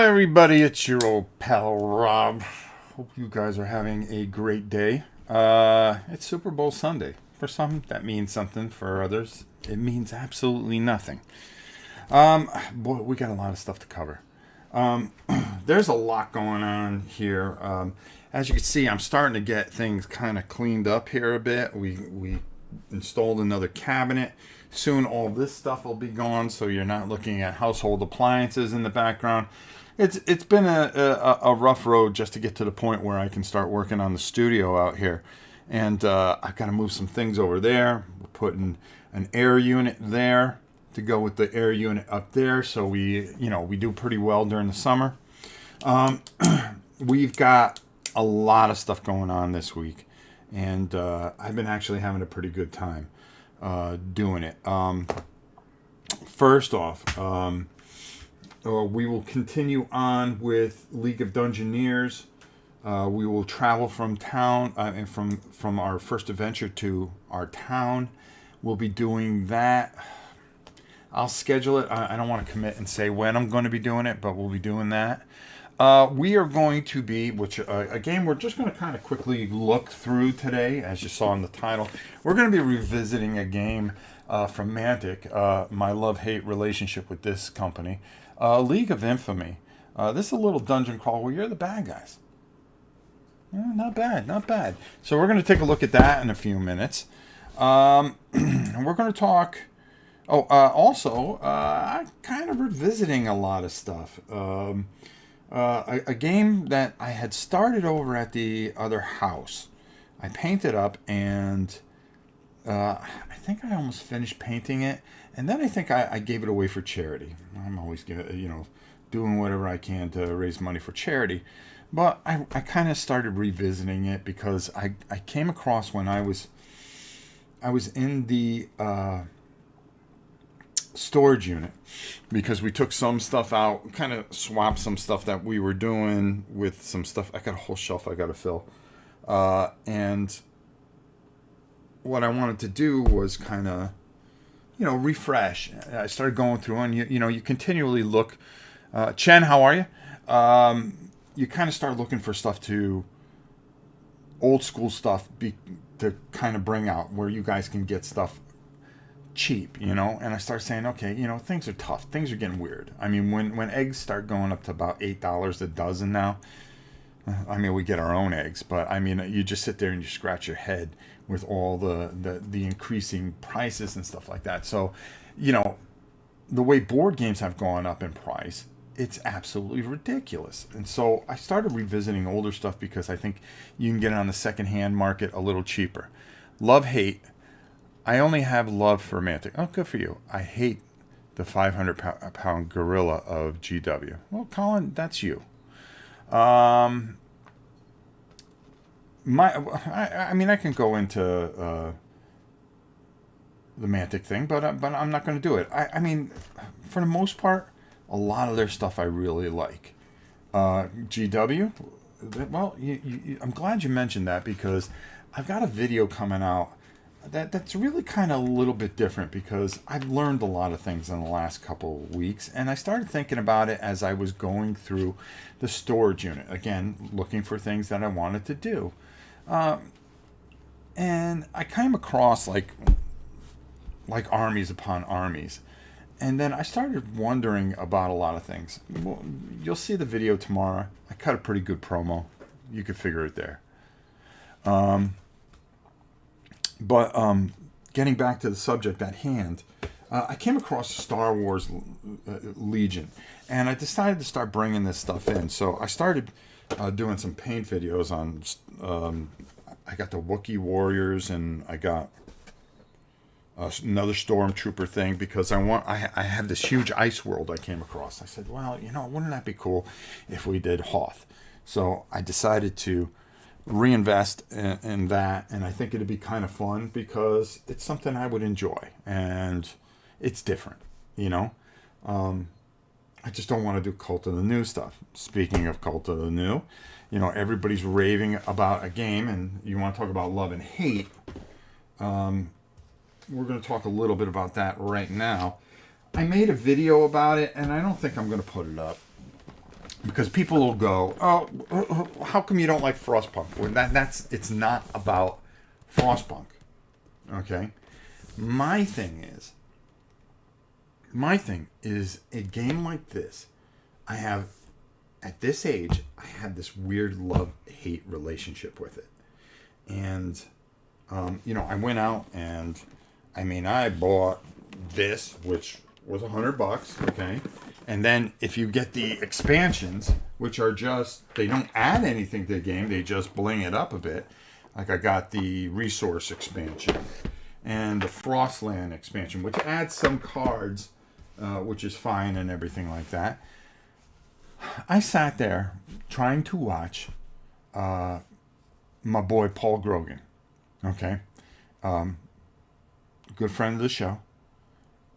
Everybody, it's your old pal Rob. Hope you guys are having a great day. It's Super Bowl Sunday. For some, that means something. For others, it means absolutely nothing. Boy, we got a lot of stuff to cover. There's a lot going on here. As you can see, I'm starting to get things kind of cleaned up here a bit. We installed another cabinet. Soon all this stuff will be gone, so you're not looking at household appliances in the background. It's been a rough road just to get to the point where I can start working on the studio out here. And I've got to move some things over there. We're putting an air unit there to go with the air unit up there, so we do pretty well during the summer. We've got a lot of stuff going on this week, and I've been actually having a pretty good time doing it. First off, we will continue on with League of Dungeoneers. We will travel from town and from our first adventure to our town. We'll be doing that. I'll schedule it. I don't want to commit and say when I'm going to be doing it, but we'll be doing that. We are going to be, which a game we're just going to kind of quickly look through today, as you saw in the title. We're going to be revisiting a game from Mantic, my love-hate relationship with this company, League of Infamy. This is a little dungeon crawl where you're the bad guys. Yeah, not bad, not bad. So we're going to take a look at that in a few minutes. We're going to talk... also, I'm kind of revisiting a lot of stuff. A game that I had started over at the other house. I painted up, and I think I almost finished painting it, and then I think I gave it away for charity. I'm always doing whatever I can to raise money for charity. But I kind of started revisiting it because I came across when I was in the storage unit, because we took some stuff out, kind of swapped some stuff that we were doing with some stuff. I got a whole shelf I got to fill, and what I wanted to do was kind of refresh. I started going through, and you continually look. Chen, how are you? You kind of start looking for stuff old school stuff to kind of bring out where you guys can get stuff cheap, and I start saying, okay, things are tough. Things are getting weird. I mean, when eggs start going up to about $8 a dozen now, I mean, we get our own eggs, but I mean, you just sit there and you scratch your head with all the increasing prices and stuff like that. So, the way board games have gone up in price, it's absolutely ridiculous. And so I started revisiting older stuff because I think you can get it on the secondhand market a little cheaper. Love, hate. I only have love for Mantic. Oh, good for you. I hate the 500-pound gorilla of GW. Well, Colin, that's you. I mean, I can go into the Mantic thing, but I'm not going to do it. I mean, for the most part, a lot of their stuff I really like. GW, well, I'm glad you mentioned that, because I've got a video coming out that's really kind of a little bit different, because I've learned a lot of things in the last couple of weeks, and I started thinking about it as I was going through the storage unit, again, looking for things that I wanted to do. And I came across like armies upon armies. And then I started wondering about a lot of things. Well, you'll see the video tomorrow. I cut a pretty good promo. You could figure it there. But getting back to the subject at hand, I came across Star Wars Legion, and I decided to start bringing this stuff in. So I started doing some paint videos on. I got the Wookiee Warriors, and I got another Stormtrooper thing, because I have this huge ice world I came across. I said, well, wouldn't that be cool if we did Hoth? So I decided to reinvest in that, and I think it'd be kind of fun because it's something I would enjoy, and it's different, I just don't want to do Cult of the New stuff. Speaking of Cult of the New, everybody's raving about a game, and you want to talk about love and hate. We're going to talk a little bit about that right now. I made a video about it, and I don't think I'm going to put it up. Because people will go, oh, how come you don't like Frostpunk? Well, it's not about Frostpunk. Okay? My thing is a game like this. I have, at this age, I had this weird love-hate relationship with it. And, I went out and, I bought this, which was $100, okay? And then if you get the expansions, which are they don't add anything to the game, they just bling it up a bit. Like I got the Resource expansion and the Frostland expansion, which adds some cards, which is fine and everything like that. I sat there trying to watch my boy Paul Grogan, okay? Good friend of the show.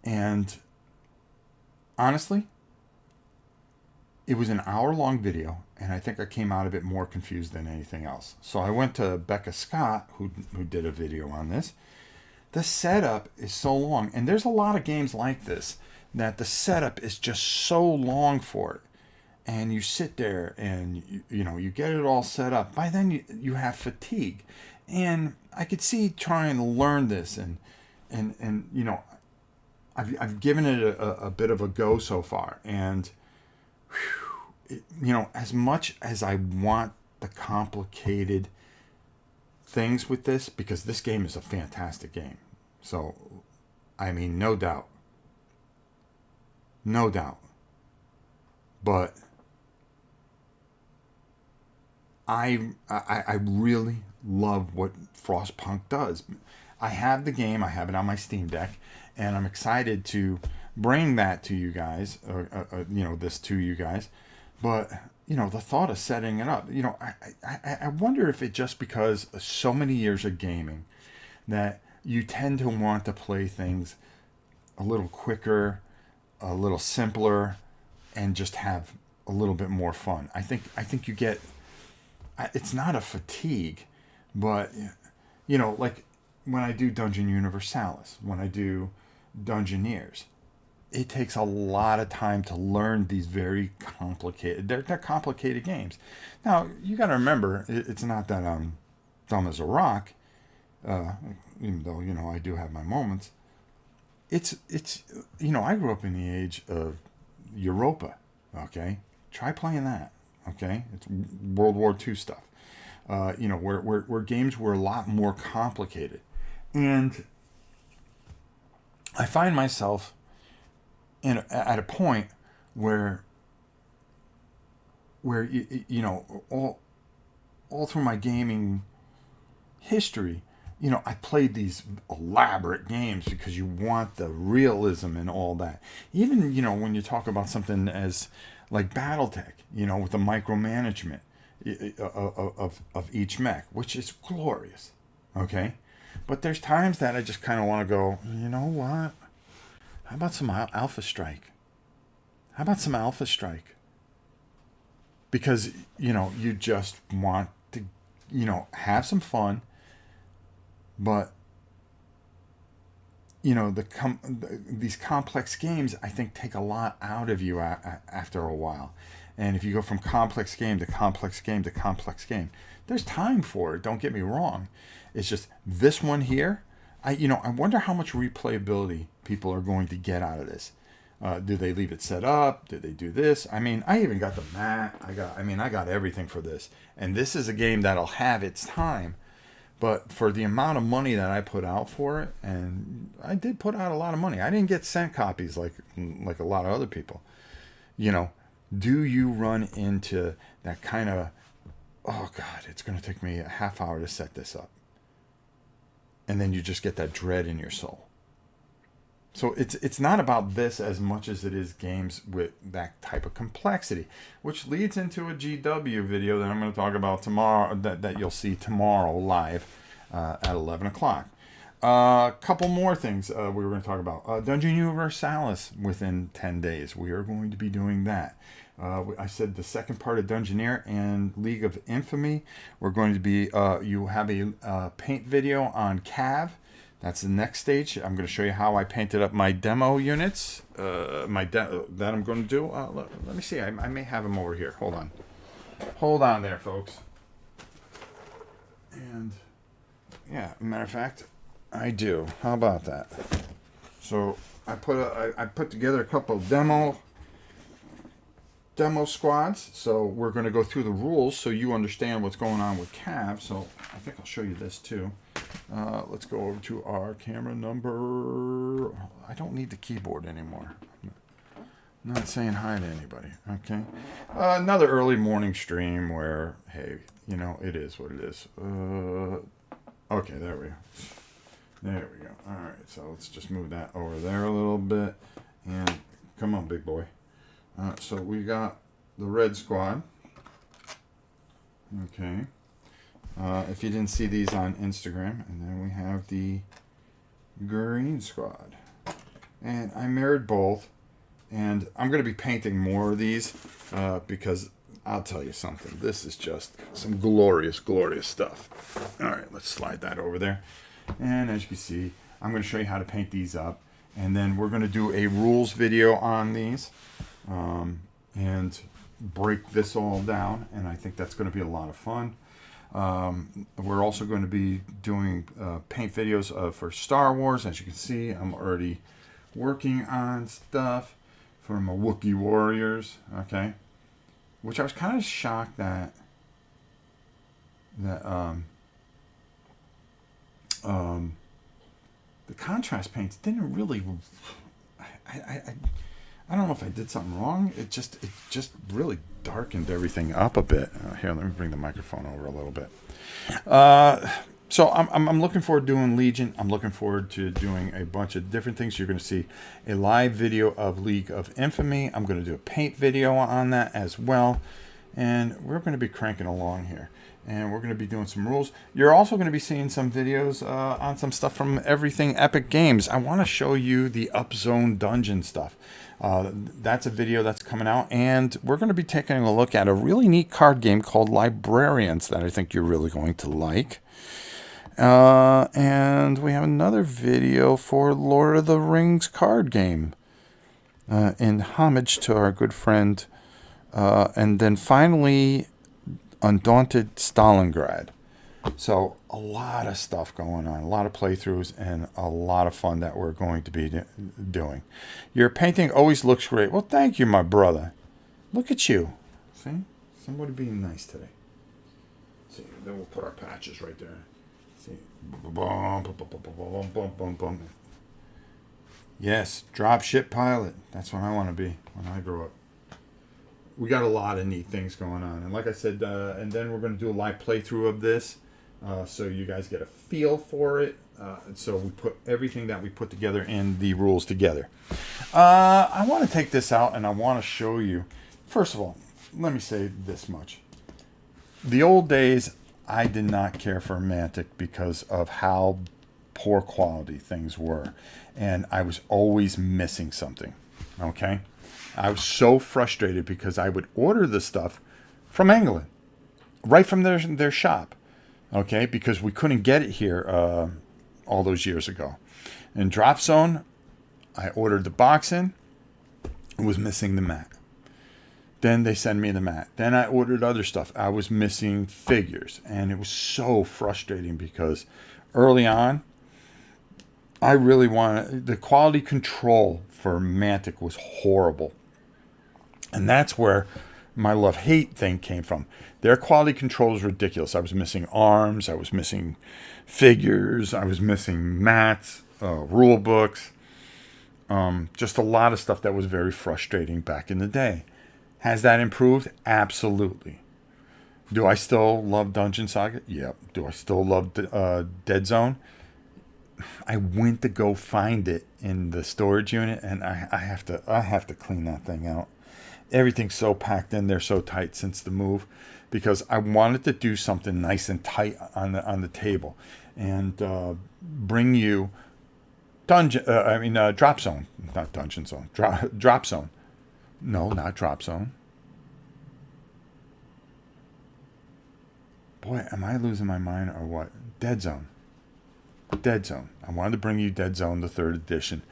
And honestly, it was an hour-long video, and I think I came out of it more confused than anything else. So I went to Becca Scott, who did a video on this. The setup is so long, and there's a lot of games like this that the setup is just so long for it. And you sit there and you get it all set up. By then you have fatigue. And I could see trying to learn this and I've given it a bit of a go so far, and as much as I want the complicated things with this, because this game is a fantastic game. So, no doubt. But I really love what Frostpunk does. I have the game. I have it on my Steam Deck, and I'm excited to bring that to you guys. This to you guys. But the thought of setting it up. I wonder if it just because of so many years of gaming that you tend to want to play things a little quicker, a little simpler, and just have a little bit more fun. I think you get. It's not a fatigue, but like when I do Dungeon Universalis, when I do Dungeoneers, it takes a lot of time to learn these very complicated. They're complicated games. Now you got to remember, it's not that I'm dumb as a rock, even though I do have my moments. It's I grew up in the age of Europa. Okay, try playing that. Okay, it's World War II stuff. Where games were a lot more complicated, and I find myself at a point where all through my gaming history, I played these elaborate games because you want the realism and all that. Even when you talk about something as like BattleTech, with the micromanagement of each mech, which is glorious, okay? But there's times that I just kind of want to go, you know what? How about some Alpha Strike? Because, you just want to, have some fun, but these complex games, I think, take a lot out of you after a while. And if you go from complex game to complex game to complex game, there's time for it. Don't get me wrong. It's just this one here. I wonder how much replayability people are going to get out of this. Do they leave it set up? Do they do this? I even got the mat. I got everything for this. And this is a game that'll have its time. But for the amount of money that I put out for it, and I did put out a lot of money. I didn't get sent copies like a lot of other people. Do you run into that kind of, oh God, it's going to take me a half hour to set this up. And then you just get that dread in your soul. So it's not about this as much as it is games with that type of complexity, which leads into a GW video that I'm going to talk about tomorrow, that you'll see tomorrow live at 11 o'clock. A couple more things we were going to talk about. Dungeon Universalis within 10 days. We are going to be doing that. I said the second part of Dungeoneer and League of Infamy. We're going to be, you have a paint video on Cav. That's the next stage. I'm going to show you how I painted up my demo units. That I'm going to do. Let me see. I may have them over here. Hold on. Hold on there, folks. And yeah, matter of fact, I do. How about that? So I put together a couple of demo squads. So we're going to go through the rules so you understand what's going on with Cav. So I think I'll show you this too. Let's go over to our camera number. I don't need the keyboard anymore. I'm not saying hi to anybody. Okay. Another early morning stream where, hey, you know, it is what it is. Okay, there we go. There we go. All right, so let's just move that over there a little bit. And come on, big boy. So we got the red squad. Okay. If you didn't see these on Instagram. And then we have the green squad. And I mirrored both. And I'm going to be painting more of these because I'll tell you something. This is just some glorious, glorious stuff. All right, let's slide that over there. And as you can see, I'm going to show you how to paint these up. And then we're going to do a rules video on these and break this all down. And I think that's going to be a lot of fun. We're also going to be doing paint videos for Star Wars. As you can see, I'm already working on stuff for my Wookiee warriors. Okay. Which I was kind of shocked that the contrast paints didn't really. I don't know if I did something wrong. It just really darkened everything up a bit. Here, let me bring the microphone over a little bit. So I'm looking forward to doing Legion. I'm looking forward to doing a bunch of different things. You're going to see a live video of League of Infamy. I'm going to do a paint video on that as well. And we're going to be cranking along here. And we're going to be doing some rules. You're also going to be seeing some videos on some stuff from Everything Epic Games. I want to show you the Upzone Dungeon stuff. That's a video that's coming out. And we're going to be taking a look at a really neat card game called Librarians that I think you're really going to like. And we have another video for Lord of the Rings card game in homage to our good friend. And then finally, Undaunted Stalingrad. So a lot of stuff going on, a lot of playthroughs, and a lot of fun that we're going to be doing. Your painting always looks great. Well, thank you, my brother. Look at you. See? Somebody being nice today. See, then we'll put our patches right there. See? Yes, dropship pilot. That's what I want to be when I grow up. We got a lot of neat things going on. And like I said, and then we're going to do a live playthrough of this so you guys get a feel for it. And so we put everything that we put together in the rules together. I want to take this out and I want to show you. First of all, let me say this much. The old days, I did not care for Mantic because of how poor quality things were. And I was always missing something. Okay? I was so frustrated because I would order the stuff from England, right from their shop, okay, because we couldn't get it here all those years ago. In Drop Zone, I ordered the box in, it was missing the mat. Then they send me the mat. Then I ordered other stuff. I was missing figures, and it was so frustrating because early on, I really wanted, the quality control for Mantic was horrible. And that's where my love-hate thing came from. Their quality control is ridiculous. I was missing arms. I was missing figures. I was missing mats, rule books. Just a lot of stuff that was very frustrating back in the day. Has that improved? Absolutely. Do I still love Dungeon Saga? Yep. Do I still love Dead Zone? I went to go find it in the storage unit, and I have to clean that thing out. Everything's so packed in there, so tight since the move, because I wanted to do something nice and tight on the table, and bring you Drop Zone, not Dungeon Zone, Drop Zone. No, not Drop Zone. Boy, am I losing my mind or what? Dead Zone. Dead Zone. I wanted to bring you Dead Zone, the third edition,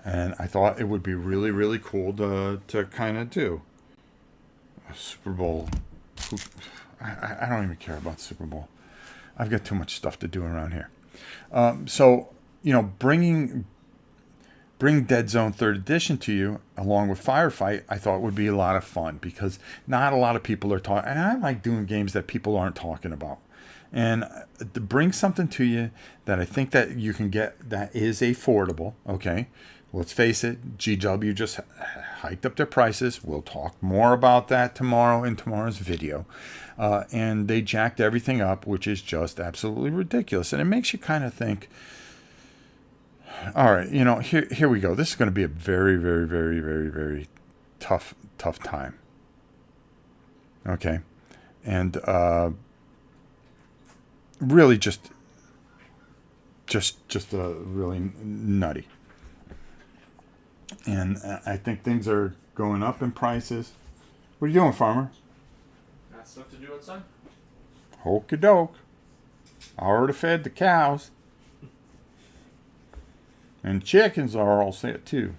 and I thought it would be really, really cool to kind of do a Super Bowl. I don't even care about Super Bowl. I've got too much stuff to do around here. So, bring Dead Zone third edition to you along with Firefight, I thought would be a lot of fun because not a lot of people are talking, and I like doing games that people aren't talking about. And to bring something to you that I think that you can get that is affordable, okay? Let's face it, GW just hiked up their prices. We'll talk more about that tomorrow in tomorrow's video. And they jacked everything up, which is just absolutely ridiculous. And it makes you kind of think, all right, here we go. This is going to be a very, very, very, very, very tough time. Okay. And really just really nutty. And I think things are going up in prices. What are you doing, farmer? Got stuff to do outside. Okie doke. I already fed the cows. And chickens are all set too.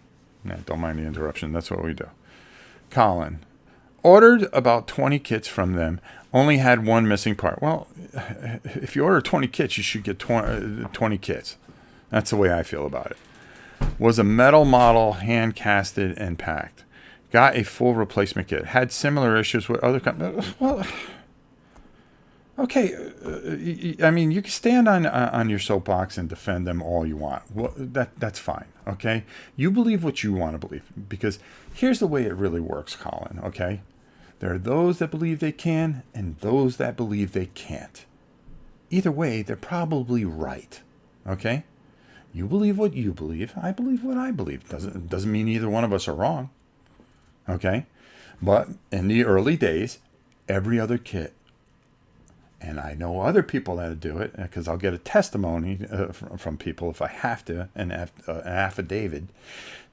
No, don't mind the interruption. That's what we do. Colin. Ordered about 20 kits from them. Only had one missing part. Well, if you order 20 kits, you should get 20 kits. That's the way I feel about it. Was a metal model, hand casted and packed. Got a full replacement kit. Had similar issues with other companies. Well, okay. I mean, you can stand on your soapbox and defend them all you want. Well, that's fine. Okay. You believe what you want to believe, because here's the way it really works, Colin. Okay. There are those that believe they can and those that believe they can't. Either way, they're probably right. Okay. You believe what you believe. I believe what I believe. Doesn't mean either one of us are wrong. Okay. But in the early days, every other kit, and I know other people that do it because I'll get a testimony from people if I have to, an affidavit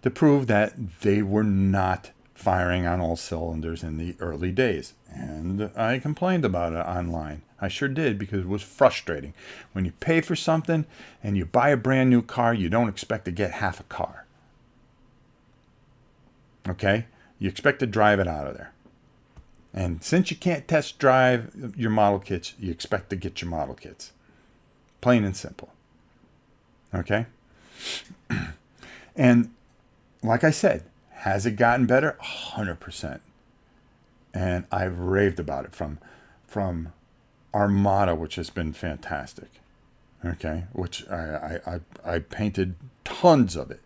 to prove that they were not firing on all cylinders in the early days. And I complained about it online. I sure did, because it was frustrating. When you pay for something and you buy a brand new car, you don't expect to get half a car. Okay? You expect to drive it out of there. And since you can't test drive your model kits, you expect to get your model kits. Plain and simple. Okay? And like I said, has it gotten better? 100%. And I've raved about it from Armada, which has been fantastic. Okay? Which I painted tons of it.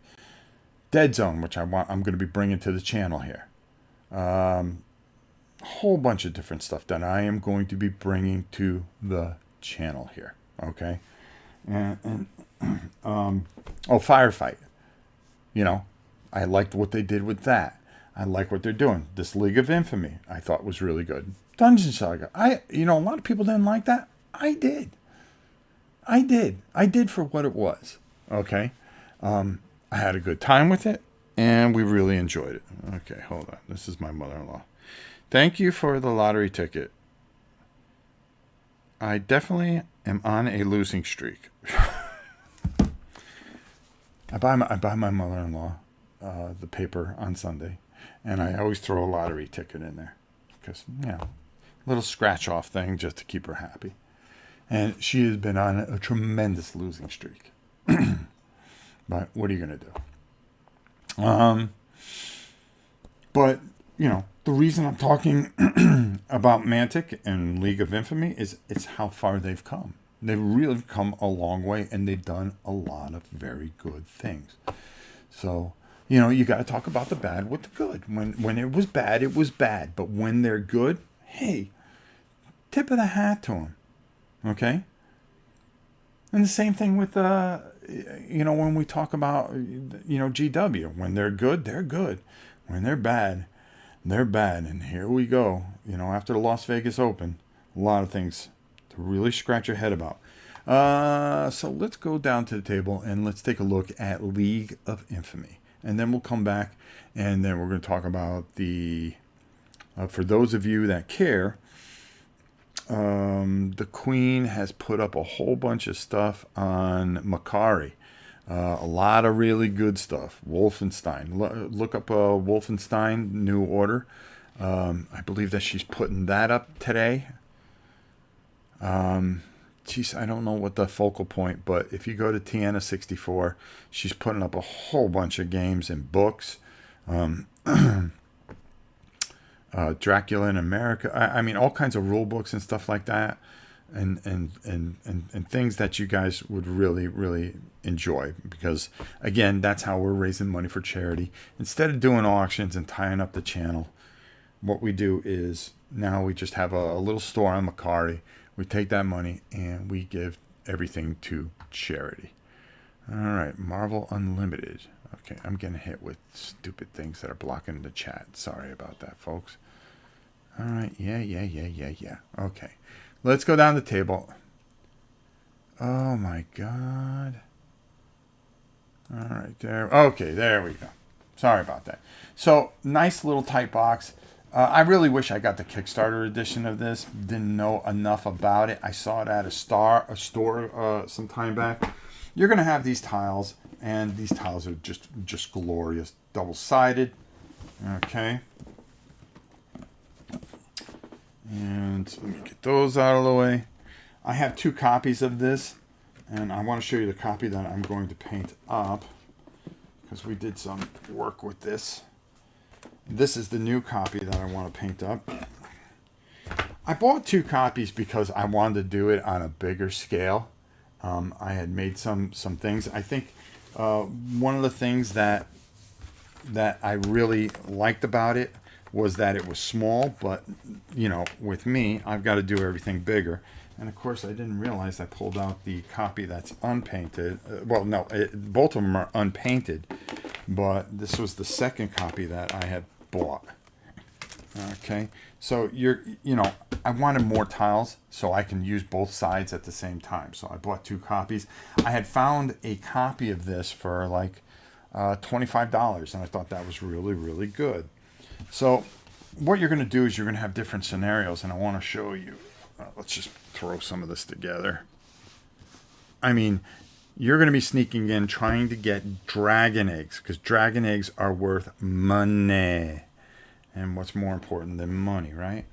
Dead Zone, which I'm going to be bringing to the channel here. A whole bunch of different stuff that I am going to be bringing to the channel here. Okay? And Firefight. I liked what they did with that. I like what they're doing. This League of Infamy, I thought was really good. Dungeon Saga. A lot of people didn't like that. I did. I did for what it was. Okay. I had a good time with it, and we really enjoyed it. Okay, hold on. This is my mother-in-law. Thank you for the lottery ticket. I definitely am on a losing streak. I buy my mother-in-law the paper on Sunday, and I always throw a lottery ticket in there because, little scratch-off thing just to keep her happy. And she has been on a tremendous losing streak. But what are you going to do? But, the reason I'm talking about Mantic and League of Infamy is it's how far they've come. They've really come a long way, and they've done a lot of very good things. So, you got to talk about the bad with the good. When it was bad, it was bad. But when they're good, hey, tip of the hat to them. Okay? And the same thing with, when we talk about, GW. When they're good, they're good. When they're bad, they're bad. And here we go. After the Las Vegas Open, a lot of things to really scratch your head about. So let's go down to the table and let's take a look at League of Infamy. And then we'll come back and then we're going to talk about the, for those of you that care, The Queen has put up a whole bunch of stuff on Macari. A lot of really good stuff. Wolfenstein. Look up Wolfenstein New Order. I believe that she's putting that up today. Geez, I don't know what the focal point, but if you go to Tiana 64, she's putting up a whole bunch of games and books. Dracula in America. I mean, all kinds of rule books and stuff like that, and things that you guys would really, really enjoy, because again, that's how we're raising money for charity. Instead of doing auctions and tying up the channel, what we do is now we just have a little store on Macari. We take that money and we give everything to charity. All right, Marvel Unlimited. Okay, I'm getting hit with stupid things that are blocking the chat. Sorry about that, folks. All right, yeah. Okay, let's go down the table. Oh my God. All right, there. Okay, there we go. Sorry about that. So, nice little tight box. I really wish I got the Kickstarter edition of this. Didn't know enough about it. I saw it at a store some time back. You're going to have these tiles, and these tiles are just glorious. Double-sided. Okay. And let me get those out of the way. I have 2 copies of this, and I want to show you the copy that I'm going to paint up, because we did some work with this. This is the new copy that I want to paint up. I bought 2 copies because I wanted to do it on a bigger scale. I had made some things. I think one of the things that I really liked about it was that it was small, but you know, with me, I've got to do everything bigger. And of course, I didn't realize I pulled out the copy that's unpainted. Well, no, both of them are unpainted, but this was the second copy that I had bought. Okay, so I wanted more tiles so I can use both sides at the same time. So I bought 2 copies. I had found a copy of this for like $25, and I thought that was really, really good. So what you're going to do is you're going to have different scenarios, and I want to show you. Let's just throw some of this together. I mean, you're going to be sneaking in trying to get dragon eggs, because dragon eggs are worth money. And what's more important than money, right?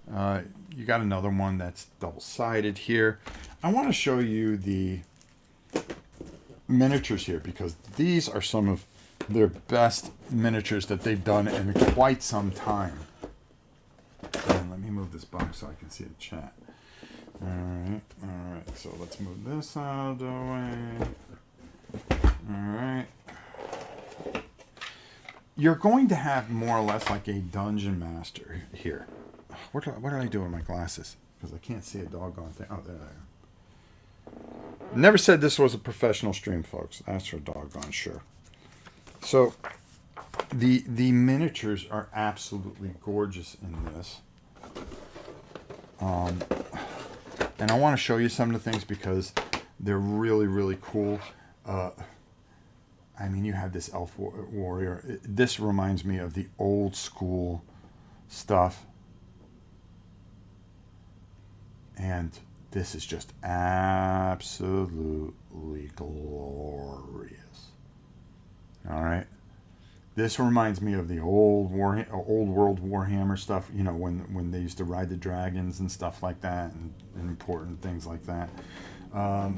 You got another one that's double-sided here. I want to show you the miniatures here, because these are some of their best miniatures that they've done in quite some time. And let me move this box so I can see the chat. All right. So let's move this out of the way. All right. You're going to have more or less like a dungeon master here. What did I do with my glasses? Because I can't see a doggone thing. Oh, there I am. Never said this was a professional stream, folks. That's for doggone sure. So the miniatures are absolutely gorgeous in this. And I want to show you some of the things because they're really, really cool. I mean, you have this elf warrior. This reminds me of the old school stuff. And this is just absolutely glorious. All right. This reminds me of the old world Warhammer stuff, you know, when they used to ride the dragons and stuff like that, and important things like that. I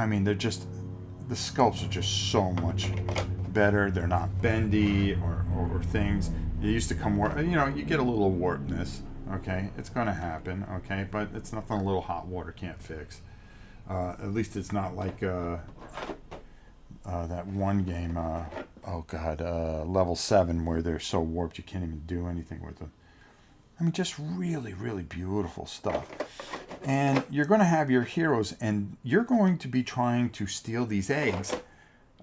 mean, the sculpts are just so much better. They're not bendy or things. They used to come, you get a little warpness, okay? It's going to happen, okay? But it's nothing a little hot water can't fix. At least it's not like that one game, level 7, where they're so warped you can't even do anything with them. I mean, just really, really beautiful stuff. And you're going to have your heroes, and you're going to be trying to steal these eggs,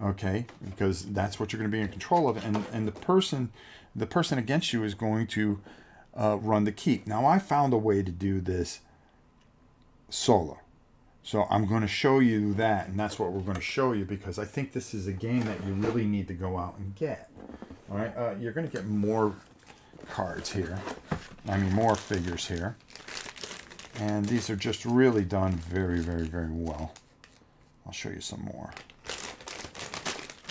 okay? Because that's what you're going to be in control of. And the person against you is going to run the keep. Now, I found a way to do this solo. So I'm going to show you that, and that's what we're going to show you, because I think this is a game that you really need to go out and get. All right, you're going to get more cards here. I mean, more figures here. And these are just really done very, very, very well. I'll show you some more.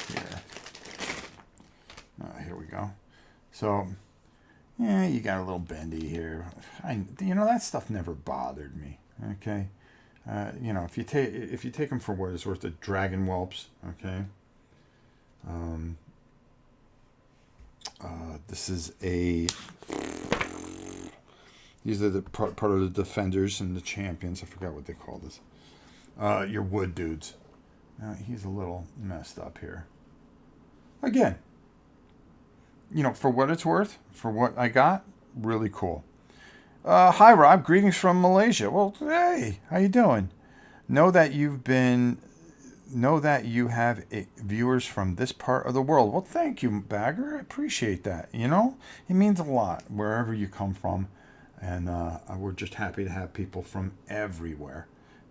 Here. Here we go. So, yeah, you got a little bendy here. You know, that stuff never bothered me. Okay. You know, if you take them for what it's worth, the dragon whelps. Okay. This is a. These are the part of the defenders and the champions. I forgot what they call this. Your wood dudes. He's a little messed up here. Again, you know, for what it's worth, for what I got, really cool. Hi, Rob. Greetings from Malaysia. Well, hey, how you doing? Know that you have viewers from this part of the world. Well, thank you, Bagger. I appreciate that. You know, it means a lot wherever you come from. And we're just happy to have people from everywhere.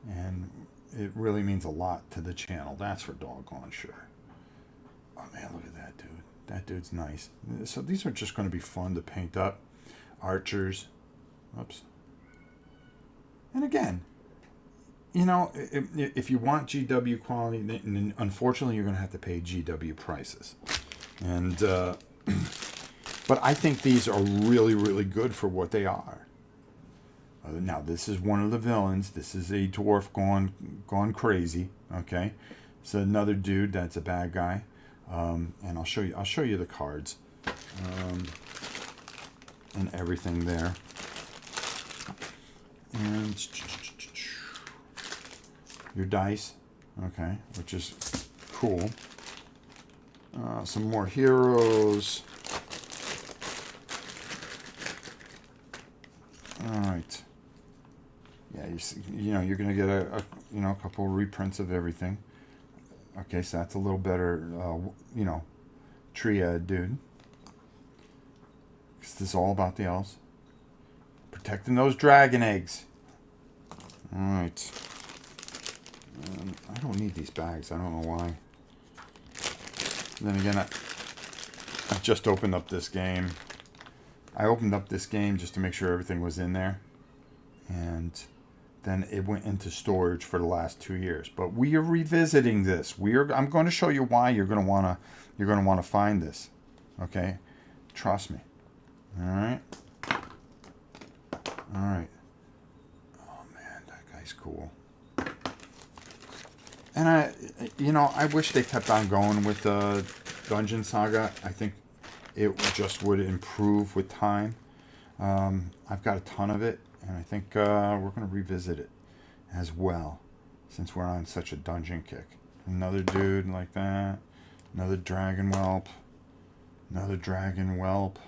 And it really means a lot to the channel. That's for doggone sure. Oh, man, look at that dude. That dude's nice. So these are just going to be fun to paint up. Archers. Oops. And again, you know, if you want GW quality, then unfortunately you're going to have to pay GW prices. And but I think these are really, really good for what they are. Now, this is one of the villains. This is a dwarf gone crazy. Okay, so another dude that's a bad guy. And I'll show you the cards and everything there. And your dice, okay, which is cool. Some more heroes. All right. Yeah, you know, you're gonna get a couple of reprints of everything. Okay, so that's a little better, you know, triad dude. This is all about the elves. Protecting those dragon eggs. All right. I don't need these bags. I don't know why. Then again, I just opened up this game. I opened up this game just to make sure everything was in there. And then it went into storage for the last 2 years. But we are revisiting this. I'm going to show you why you're going to want to find this. Okay? Trust me. All right? All right. Oh man, that guy's cool. And I wish they kept on going with Dungeon Saga. I think it just would improve with time. I've got a ton of it, and I think we're going to revisit it as well, since we're on such a dungeon kick. Another dude like that. Another dragon whelp. Another dragon whelp.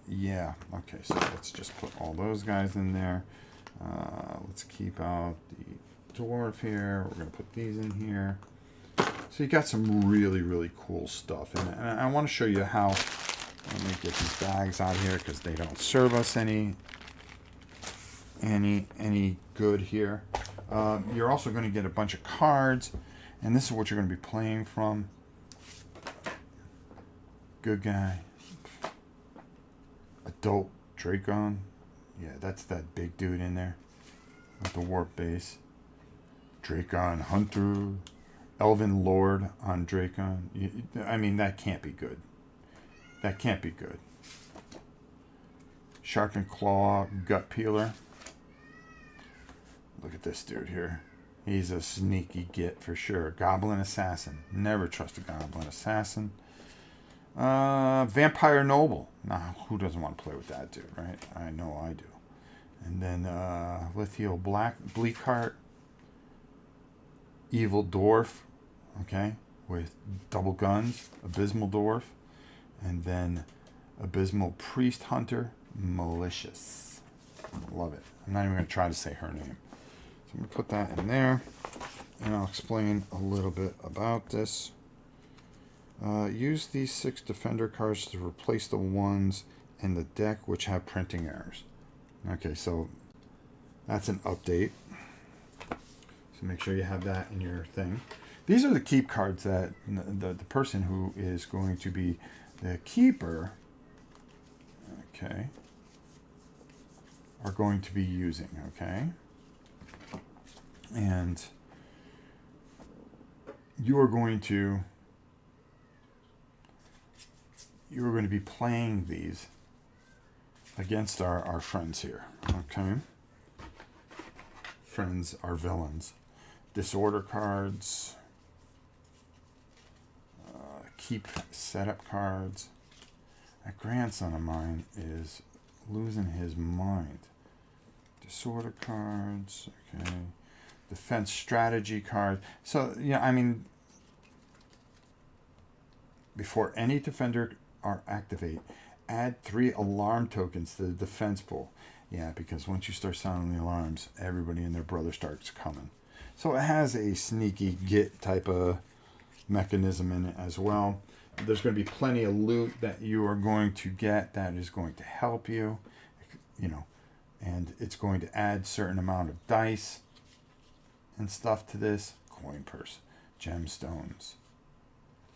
Yeah. Okay, so let's just put all those guys in there. Let's keep out the dwarf here. We're going to put these in here. So you got some really, really cool stuff. And I want to show you how. Let me get these bags out here because they don't serve us any good here. You're also going to get a bunch of cards. And this is what you're going to be playing from. Good guy. Adult Dracon. Yeah, that's that big dude in there. With the warp base. Dracon Hunter. Elven Lord on Dracon. I mean, that can't be good. That can't be good. Sharpened Claw Gut Peeler. Look at this dude here. He's a sneaky git for sure. Goblin Assassin. Never trust a Goblin Assassin. Vampire Noble. Nah, who doesn't want to play with that dude, right? I know I do. And then Lithio Bleakheart. Evil Dwarf. Okay. With double guns. Abysmal Dwarf. And then Abysmal Priest Hunter. Malicious. Love it. I'm not even going to try to say her name. So I'm going to put that in there. And I'll explain a little bit about this. Use these 6 defender cards to replace the ones in the deck which have printing errors. Okay, so that's an update. So make sure you have that in your thing. These are the keep cards that the person who is going to be the keeper okay, are going to be using, okay? And you are going to be playing these against our friends here, okay? Friends are villains. Disorder cards, keep setup cards. A grandson of mine is losing his mind. Disorder cards, okay. Defense strategy card. So, yeah, I mean, before any defender are activate, add 3 alarm tokens to the defense pool. Yeah, because once you start sounding the alarms, everybody and their brother starts coming. So it has a sneaky get type of mechanism in it as well. There's going to be plenty of loot that you are going to get that is going to help you, and it's going to add certain amount of dice and stuff to this. Coin purse, gemstones,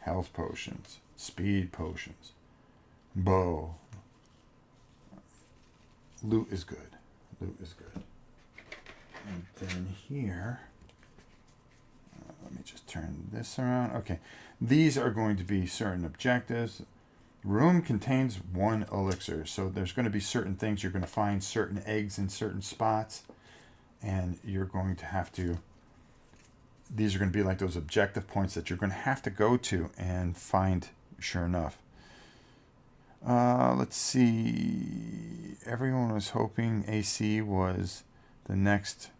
health potions, speed potions, bow. Loot is good. Loot is good. And then here, let me just turn this around. Okay, these are going to be certain objectives. Room contains 1 elixir, so there's going to be certain things. You're going to find certain eggs in certain spots, and you're going to have to, these are going to be like those objective points that you're going to have to go to and find, sure enough. Let's see. Everyone was hoping AC was the next.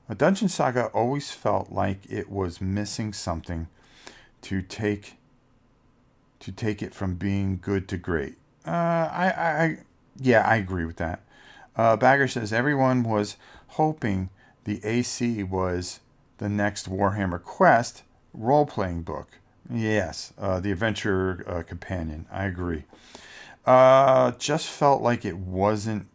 A Dungeon Saga always felt like it was missing something to take it from being good to great. Yeah, I agree with that. Bagger says everyone was hoping the AC was the next Warhammer Quest role-playing book. Yes, the Adventure Companion. I agree. Just felt like it wasn't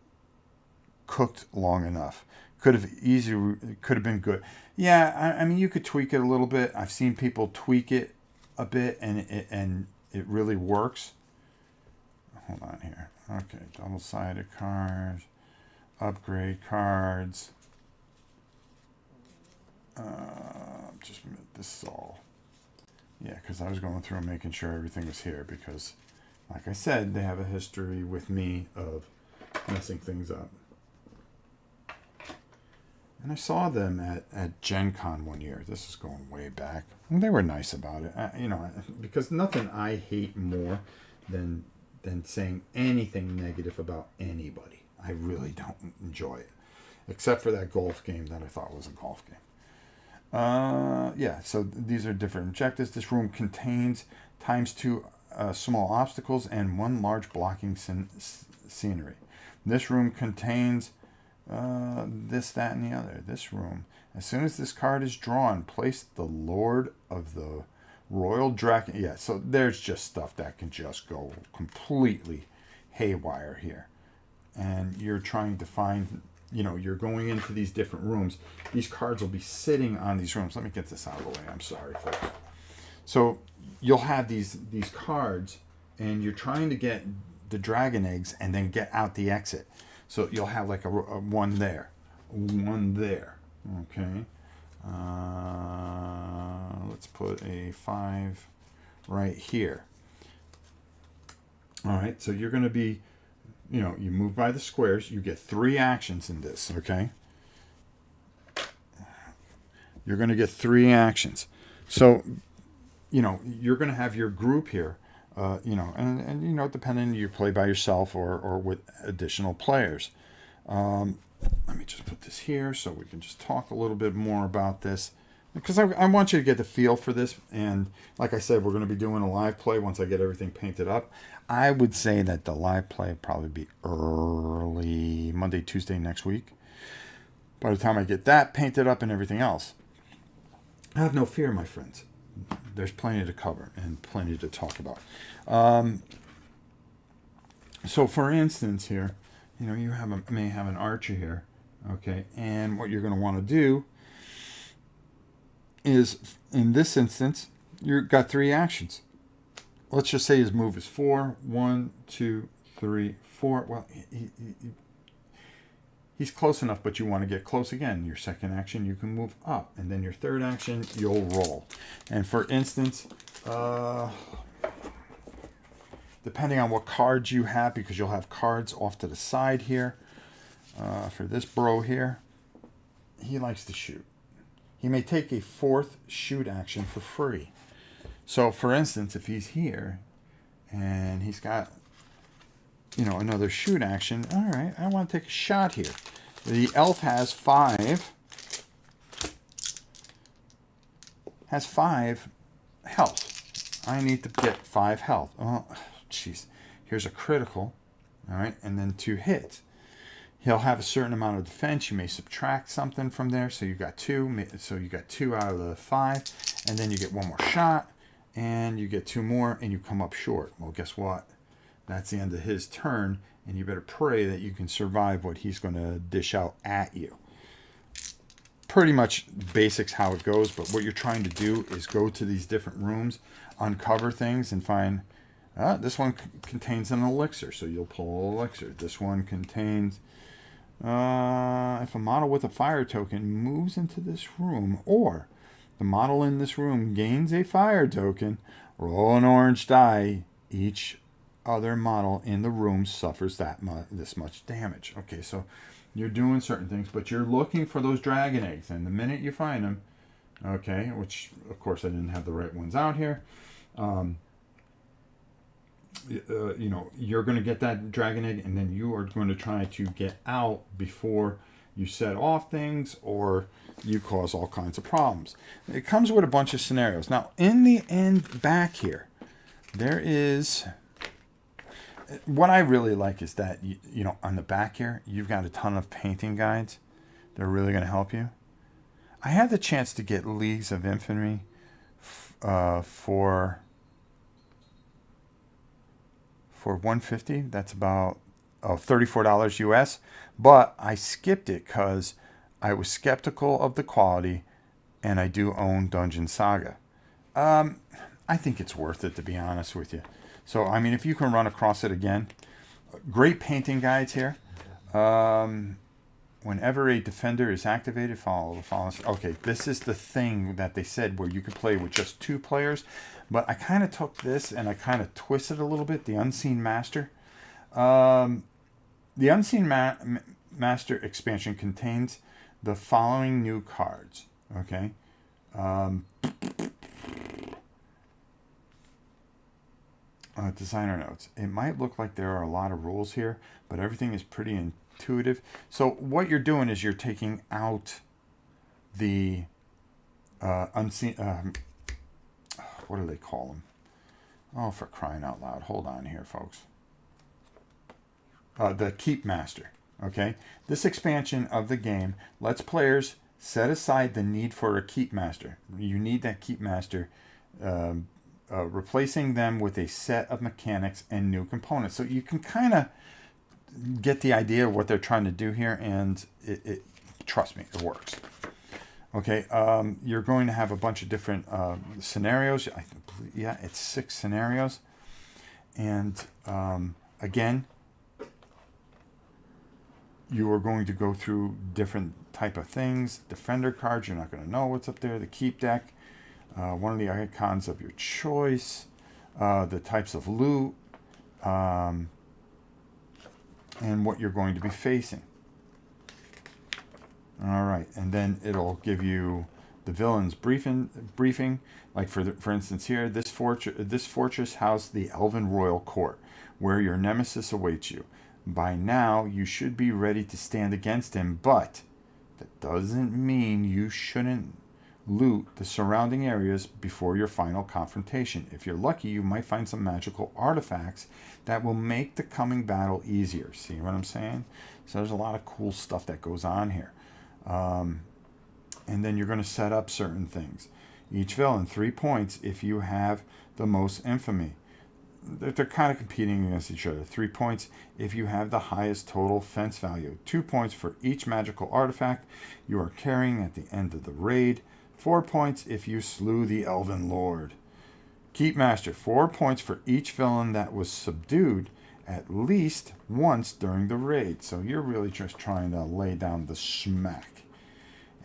cooked long enough. Could have been good. Yeah, I mean, you could tweak it a little bit. I've seen people tweak it a bit, and it really works. Hold on here. Okay, double-sided cards, upgrade cards. Just this is all. Yeah, because I was going through and making sure everything was here because, like I said, they have a history with me of messing things up. And I saw them at Gen Con one year. This is going way back. And they were nice about it. Because nothing I hate more than saying anything negative about anybody. I really don't enjoy it. Except for that golf game that I thought was a golf game. Yeah, so these are different objectives. This room contains ×2 small obstacles and 1 large blocking scenery. This room contains this, that, and the other. This room. As soon as this card is drawn, place the Lord of the Royal Dragon. Yeah, so there's just stuff that can just go completely haywire here. And you're trying to find, you're going into these different rooms. These cards will be sitting on these rooms. Let me get this out of the way. I'm sorry, folks. So you'll have these cards, and you're trying to get the dragon eggs and then get out the exit. So you'll have like a one there, one there. Okay. Let's put a 5 right here. All right. So you're going to be, you move by the squares. You get 3 actions in this. Okay. You're going to get 3 actions. So, you're going to have your group here. And depending, you play by yourself or with additional players. Let me just put this here so we can just talk a little bit more about this, because I want you to get the feel for this. And like I said, we're going to be doing a live play once I get everything painted up. I would say that the live play would probably be early Monday, Tuesday next week. By the time I get that painted up and everything else, have no fear, my friends. There's plenty to cover and plenty to talk about. So, for instance, here, you may have an archer here, okay? And what you're going to want to do is, in this instance, you've got 3 actions. let's just say his move is 4. 1, 2, 3, 4. Well, he's close enough, but you want to get close again. Your second action, you can move up. And then your third action, you'll roll. And for instance, depending on what cards you have, because you'll have cards off to the side here. For this bro here, he likes to shoot. He may take a 4th shoot action for free. So, for instance, if he's here and he's got, another shoot action, all right, I want to take a shot here. The elf has 5 health. I need to get 5 health. Oh, jeez. Here's a critical, all right, and then 2 hits. He'll have a certain amount of defense. You may subtract something from there, so you got 2. So you got 2 out of the 5, and then you get 1 more shot, and you get 2 more, and you come up short. Well, guess what? That's the end of his turn, and you better pray that you can survive what he's going to dish out at you. Pretty much basics how it goes, but what you're trying to do is go to these different rooms, uncover things, and find, this one contains an elixir, so you'll pull an elixir. This one contains, if a model with a fire token moves into this room, or the model in this room gains a fire token, roll an orange die. Each other model in the room suffers this much damage. Okay, so you're doing certain things, but you're looking for those dragon eggs, and the minute you find them, okay, which of course I didn't have the right ones out here, you're going to get that dragon egg, and then you are going to try to get out before you set off things or you cause all kinds of problems. It comes with a bunch of scenarios. Now, in the end back here, there is... What I really like is that, on the back here, you've got a ton of painting guides. They're really going to help you. I had the chance to get Leagues of Infamy for $150. That's about $34 US. But I skipped it because I was skeptical of the quality, and I do own Dungeon Saga. I think it's worth it, to be honest with you. So, I mean, if you can run across it again, great painting guides here. Whenever a defender is activated, follow. Okay, this is the thing that they said where you could play with just 2 players. But I kind of took this and I kind of twisted a little bit. The Unseen Master. The Unseen Master expansion contains the following new cards. Okay. Designer notes. It might look like there are a lot of rules here, but everything is pretty intuitive. So what you're doing is you're taking out the unseen... what do they call them? Oh, for crying out loud. Hold on here, folks. The Keep Master. Okay? This expansion of the game lets players set aside the need for a Keep Master. You need that Keep Master... replacing them with a set of mechanics and new components. So you can kind of get the idea of what they're trying to do here, and it trust me, it works. Okay, you're going to have a bunch of different scenarios. Yeah, it's 6 scenarios. And again, you are going to go through different type of things. Defender cards, you're not going to know what's up there. The Keep deck. One of the icons of your choice, the types of loot, and what you're going to be facing. All right, and then it'll give you the villain's briefing. Like for instance here, this fortress housed the Elven Royal Court, where your nemesis awaits you. By now, you should be ready to stand against him, but that doesn't mean you shouldn't loot the surrounding areas before your final confrontation. If you're lucky, you might find some magical artifacts that will make the coming battle easier. See what I'm saying? So there's a lot of cool stuff that goes on here. And then you're going to set up certain things. Each villain, 3 points if you have the most infamy. They're kind of competing against each other. 3 points if you have the highest total fence value. 2 points for each magical artifact you are carrying at the end of the raid. 4 points if you slew the Elven Lord. Keep master. 4 points for each villain that was subdued at least once during the raid. So you're really just trying to lay down the smack.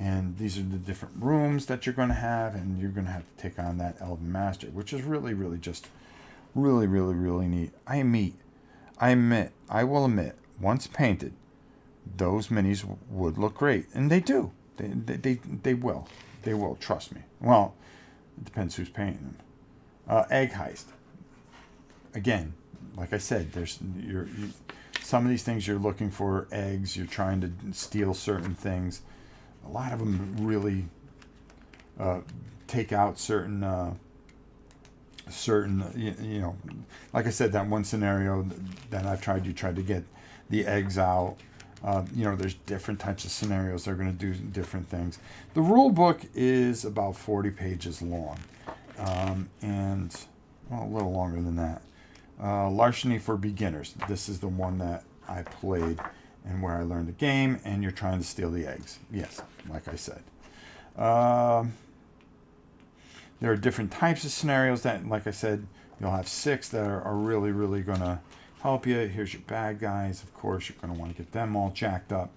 And these are the different rooms that you're going to have, and you're going to have to take on that Elven Master, which is really, really just really, really, really neat. I will admit, once painted, those minis would look great. And they do. They will. They will, trust me. Well, it depends who's painting them. Egg Heist. Again, like I said, some of these things you're looking for eggs. You're trying to steal certain things. A lot of them really take out certain, you know, like I said, that one scenario that I've tried, you tried to get the eggs out. You know, there's different types of scenarios. They're going to do different things. The rule book is about 40 pages long, and well, a little longer than that. Larceny for Beginners. This is the one that I played and where I learned the game, and you're trying to steal the eggs. Yes, like I said. There are different types of scenarios that, like I said, you'll have 6 that are really, really going to help you. Here's your bad guys. Of course, you're going to want to get them all jacked up.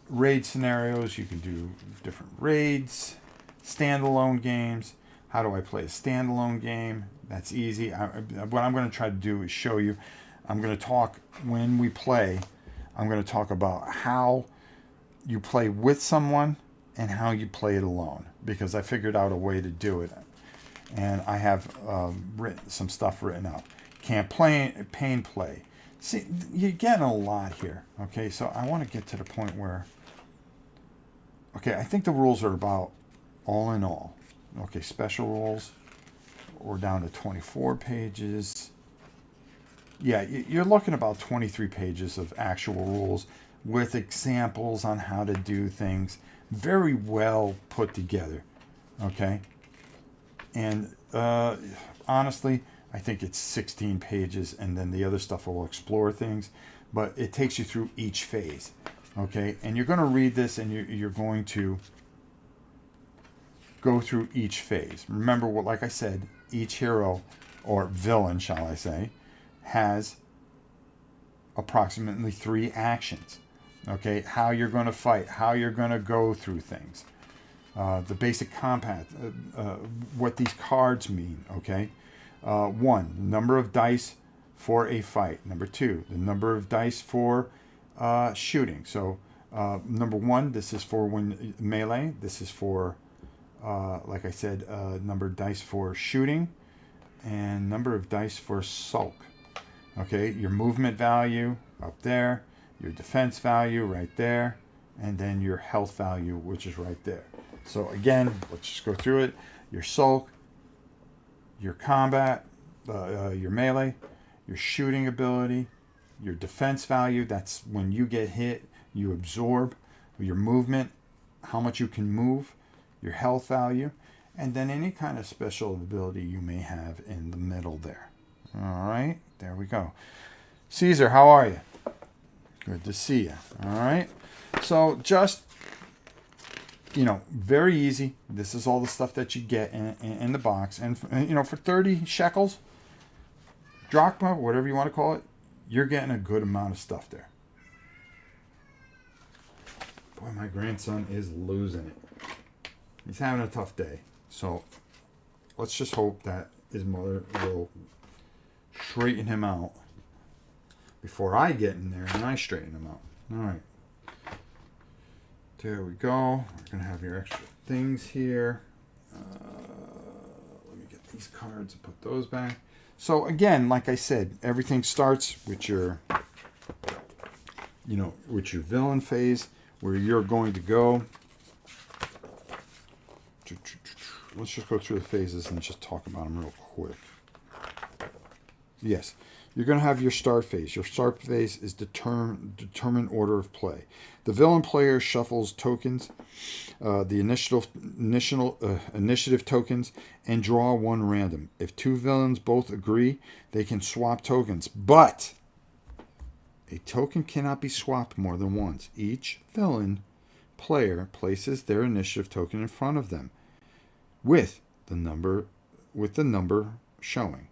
Raid scenarios. You can do different raids. Standalone games. How do I play a standalone game? That's easy. What I'm going to try to do is show you. I'm going to talk when we play. I'm going to talk about how you play with someone and how you play it alone, because I figured out a way to do it, and I have some stuff written out. Campaign play. See, you're getting a lot here. Okay, so I want to get to the point where, okay, I think the rules are about all in all. Okay, special rules. We're down to 24 pages. Yeah, you're looking about 23 pages of actual rules with examples on how to do things. Very well put together. Okay? And honestly, I think it's 16 pages, and then the other stuff will explore things. But it takes you through each phase. Okay? And you're going to read this, and you're going to go through each phase. Remember, what, like I said, each hero, or villain, shall I say, has approximately 3 actions. Okay, how you're going to fight, how you're going to go through things, the basic combat, what these cards mean. Okay, 1, number of dice for a fight. Number 2, the number of dice for shooting. So number 1, this is for when melee. This is for, like I said, number of dice for shooting, and number of dice for sulk. Okay, your movement value up there, your defense value right there, and then your health value, which is right there. So again, let's just go through it. Your sulk, your combat, your melee, your shooting ability, your defense value, that's when you get hit, you absorb. Your movement, how much you can move, your health value, and then any kind of special ability you may have in the middle there. All right, there we go. Caesar, how are you? Good to see you. All right. So just, you know, very easy. This is all the stuff that you get in the box. And, you know, for 30 shekels, drachma, whatever you want to call it, you're getting a good amount of stuff there. Boy, my grandson is losing it. He's having a tough day. So let's just hope that his mother will straighten him out before I get in there and I straighten him out. All right. There we go. We're going to have your extra things here. Let me get these cards and put those back. So again, like I said, everything starts with your, you know, with your villain phase, where you're going to go. Let's just go through the phases and just talk about them real quick. Yes, you're going to have your start phase. Your start phase is determine order of play. The villain player shuffles tokens, the initiative tokens, and draw 1 random. If 2 villains both agree, they can swap tokens. But a token cannot be swapped more than once. Each villain player places their initiative token in front of them with the number with the number showing.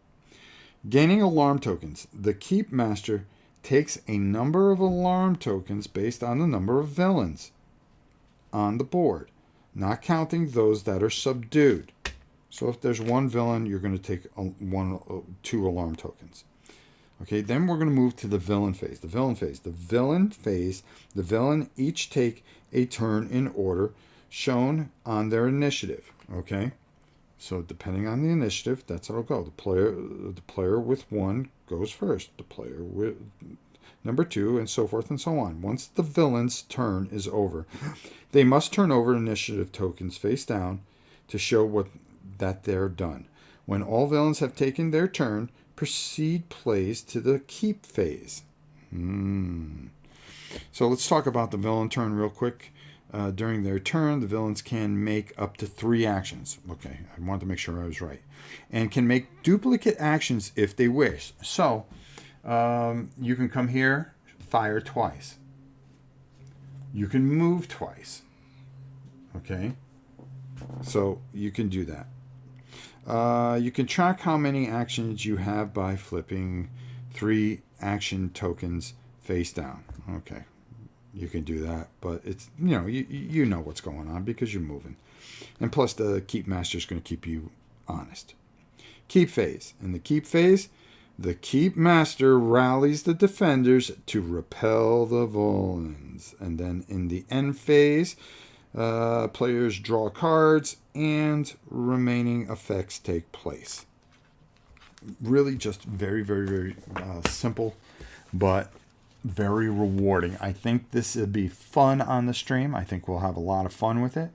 Gaining alarm tokens. The Keep Master takes a number of alarm tokens based on the number of villains on the board, not counting those that are subdued. So if there's one villain, you're going to take two alarm tokens. Okay, then we're going to move to the villain phase. The villain each take a turn in order shown on their initiative. Okay, so depending on the initiative, that's how it'll go. The player with 1 goes first. The player with number 2, and so forth and so on. Once the villain's turn is over, they must turn over initiative tokens face down to show that they're done. When all villains have taken their turn, proceed plays to the keep phase. So let's talk about the villain turn real quick. During their turn, the villains can make up to 3 actions. Okay, I wanted to make sure I was right. And can make duplicate actions if they wish. So, you can come here, fire twice. You can move twice. Okay, so you can do that. You can track how many actions you have by flipping 3 action tokens face down. Okay, you can do that, but it's, you know what's going on because you're moving. And plus the Keep Master is going to keep you honest. Keep phase. In the keep phase, the Keep Master rallies the defenders to repel the villains. And then in the end phase, players draw cards and remaining effects take place. Really just very, very, very simple, but very rewarding. I think this would be fun on the stream. I think we'll have a lot of fun with it.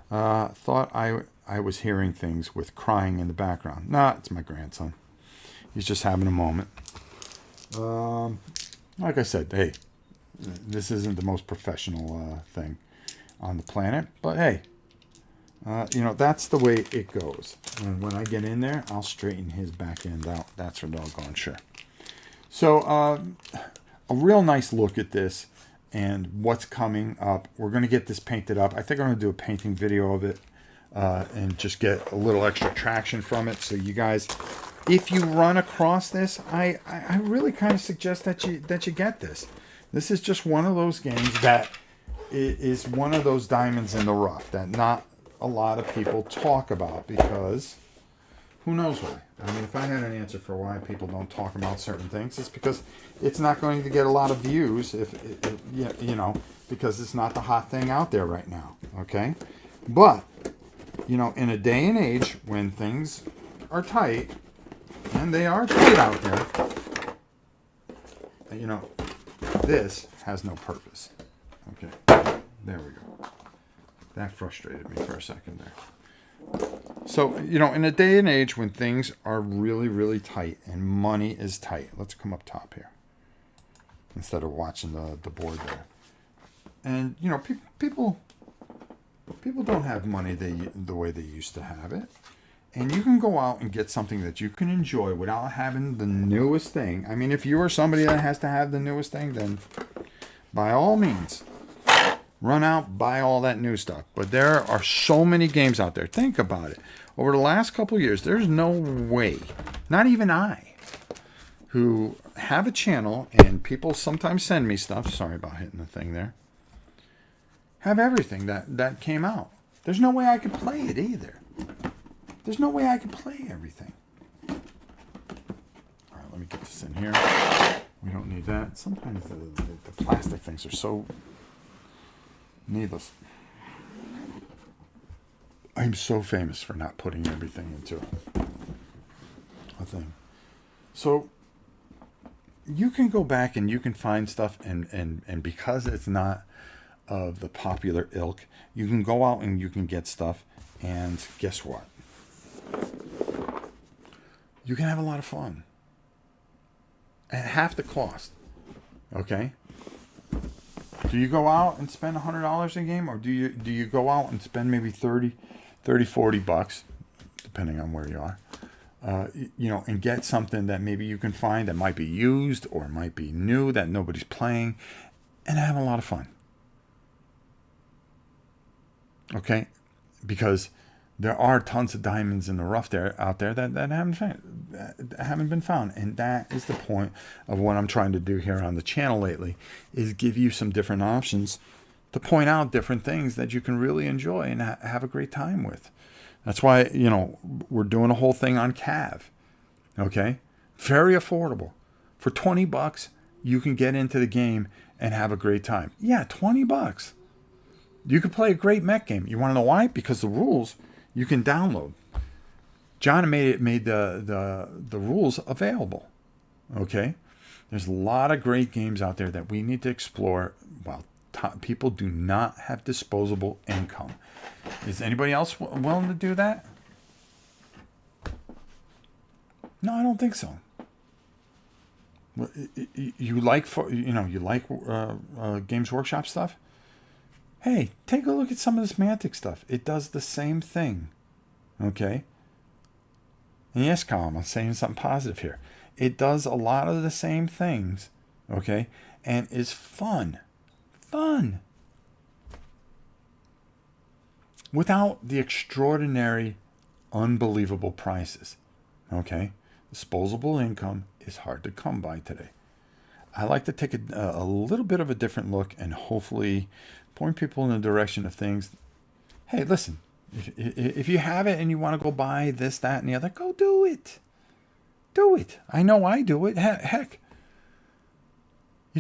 Thought I was hearing things with crying in the background. Nah, it's my grandson. He's just having a moment. Like I said, hey, this isn't the most professional thing on the planet, but hey, that's the way it goes. And when I get in there, I'll straighten his back end out. That's for doggone sure. So, a real nice look at this and what's coming up. We're going to get this painted up. I think I'm going to do a painting video of it and just get a little extra traction from it. So you guys, if you run across this, I really kind of suggest that you get this. This is just one of those games that is one of those diamonds in the rough that not a lot of people talk about because who knows why. I mean, if I had an answer for why people don't talk about certain things, it's because it's not going to get a lot of views because it's not the hot thing out there right now. Okay. But, in a day and age when things are tight, and they are tight out there, this has no purpose. Okay. There we go. That frustrated me for a second there. So, in a day and age when things are really, really tight and money is tight, let's come up top here instead of watching the board there. And, people don't have money the way they used to have it. And you can go out and get something that you can enjoy without having the newest thing. I mean, if you are somebody that has to have the newest thing, then by all means, run out, buy all that new stuff. But there are so many games out there. Think about it. Over the last couple of years, there's no way, not even I, who have a channel, and people sometimes send me stuff, sorry about hitting the thing there, have everything that came out. There's no way I could play it either. There's no way I could play everything. All right, let me get this in here. We don't need that. Sometimes the plastic things are so needless. I'm so famous for not putting everything into a thing. So you can go back and you can find stuff, and because it's not of the popular ilk, you can go out and you can get stuff, and guess what? You can have a lot of fun at half the cost. Okay? Do you go out and spend $100 a game, or do you go out and spend maybe 30, 40 bucks, depending on where you are, and get something that maybe you can find that might be used or might be new that nobody's playing, and have a lot of fun. Okay? Because there are tons of diamonds in the rough out there that haven't been found. And that is the point of what I'm trying to do here on the channel lately, is give you some different options to point out different things that you can really enjoy and have a great time with. That's why, we're doing a whole thing on Cav. Okay? Very affordable. For $20, you can get into the game and have a great time. Yeah, $20. You can play a great mech game. You want to know why? Because the rules you can download. John made the rules available. Okay? There's a lot of great games out there that we need to explore while people do not have disposable income. Is anybody else willing to do that? No, I don't think so. You like Games Workshop stuff? Hey, take a look at some of this Mantic stuff. It does the same thing. Okay? And yes, Colin, I'm saying something positive here. It does a lot of the same things. Okay? And is fun. Fun. Without the extraordinary, unbelievable prices. Okay? Disposable income is hard to come by today. I like to take a little bit of a different look and hopefully point people in the direction of things. Hey, listen, if you have it and you want to go buy this, that, and the other, go do it. Do it. I know I do it. Heck,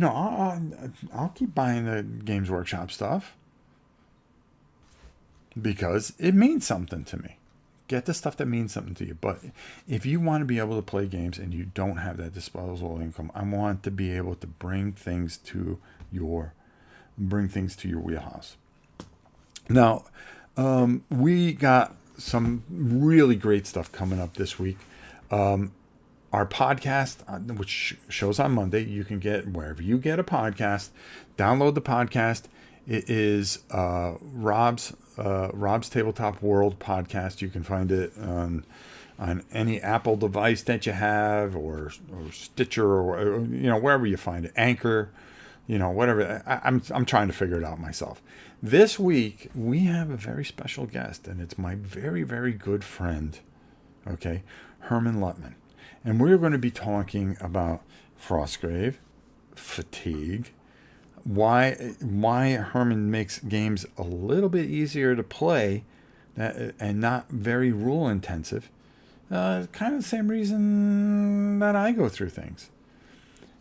I'll keep buying the Games Workshop stuff because it means something to me. Get the stuff that means something to you. But if you want to be able to play games and you don't have that disposable income, I want to be able to bring things to your wheelhouse. Now, we got some really great stuff coming up this week. Our podcast, which shows on Monday, you can get wherever you get a podcast. Download the podcast. It is Rob's Tabletop World podcast. You can find it on any Apple device that you have, or Stitcher, or wherever you find it, Anchor, whatever. I'm trying to figure it out myself. This week we have a very special guest, and it's my very, very good friend, okay, Herman Lutman, and we're going to be talking about Frostgrave, fatigue. Why Herman makes games a little bit easier to play and not very rule intensive. Kind of the same reason that I go through things.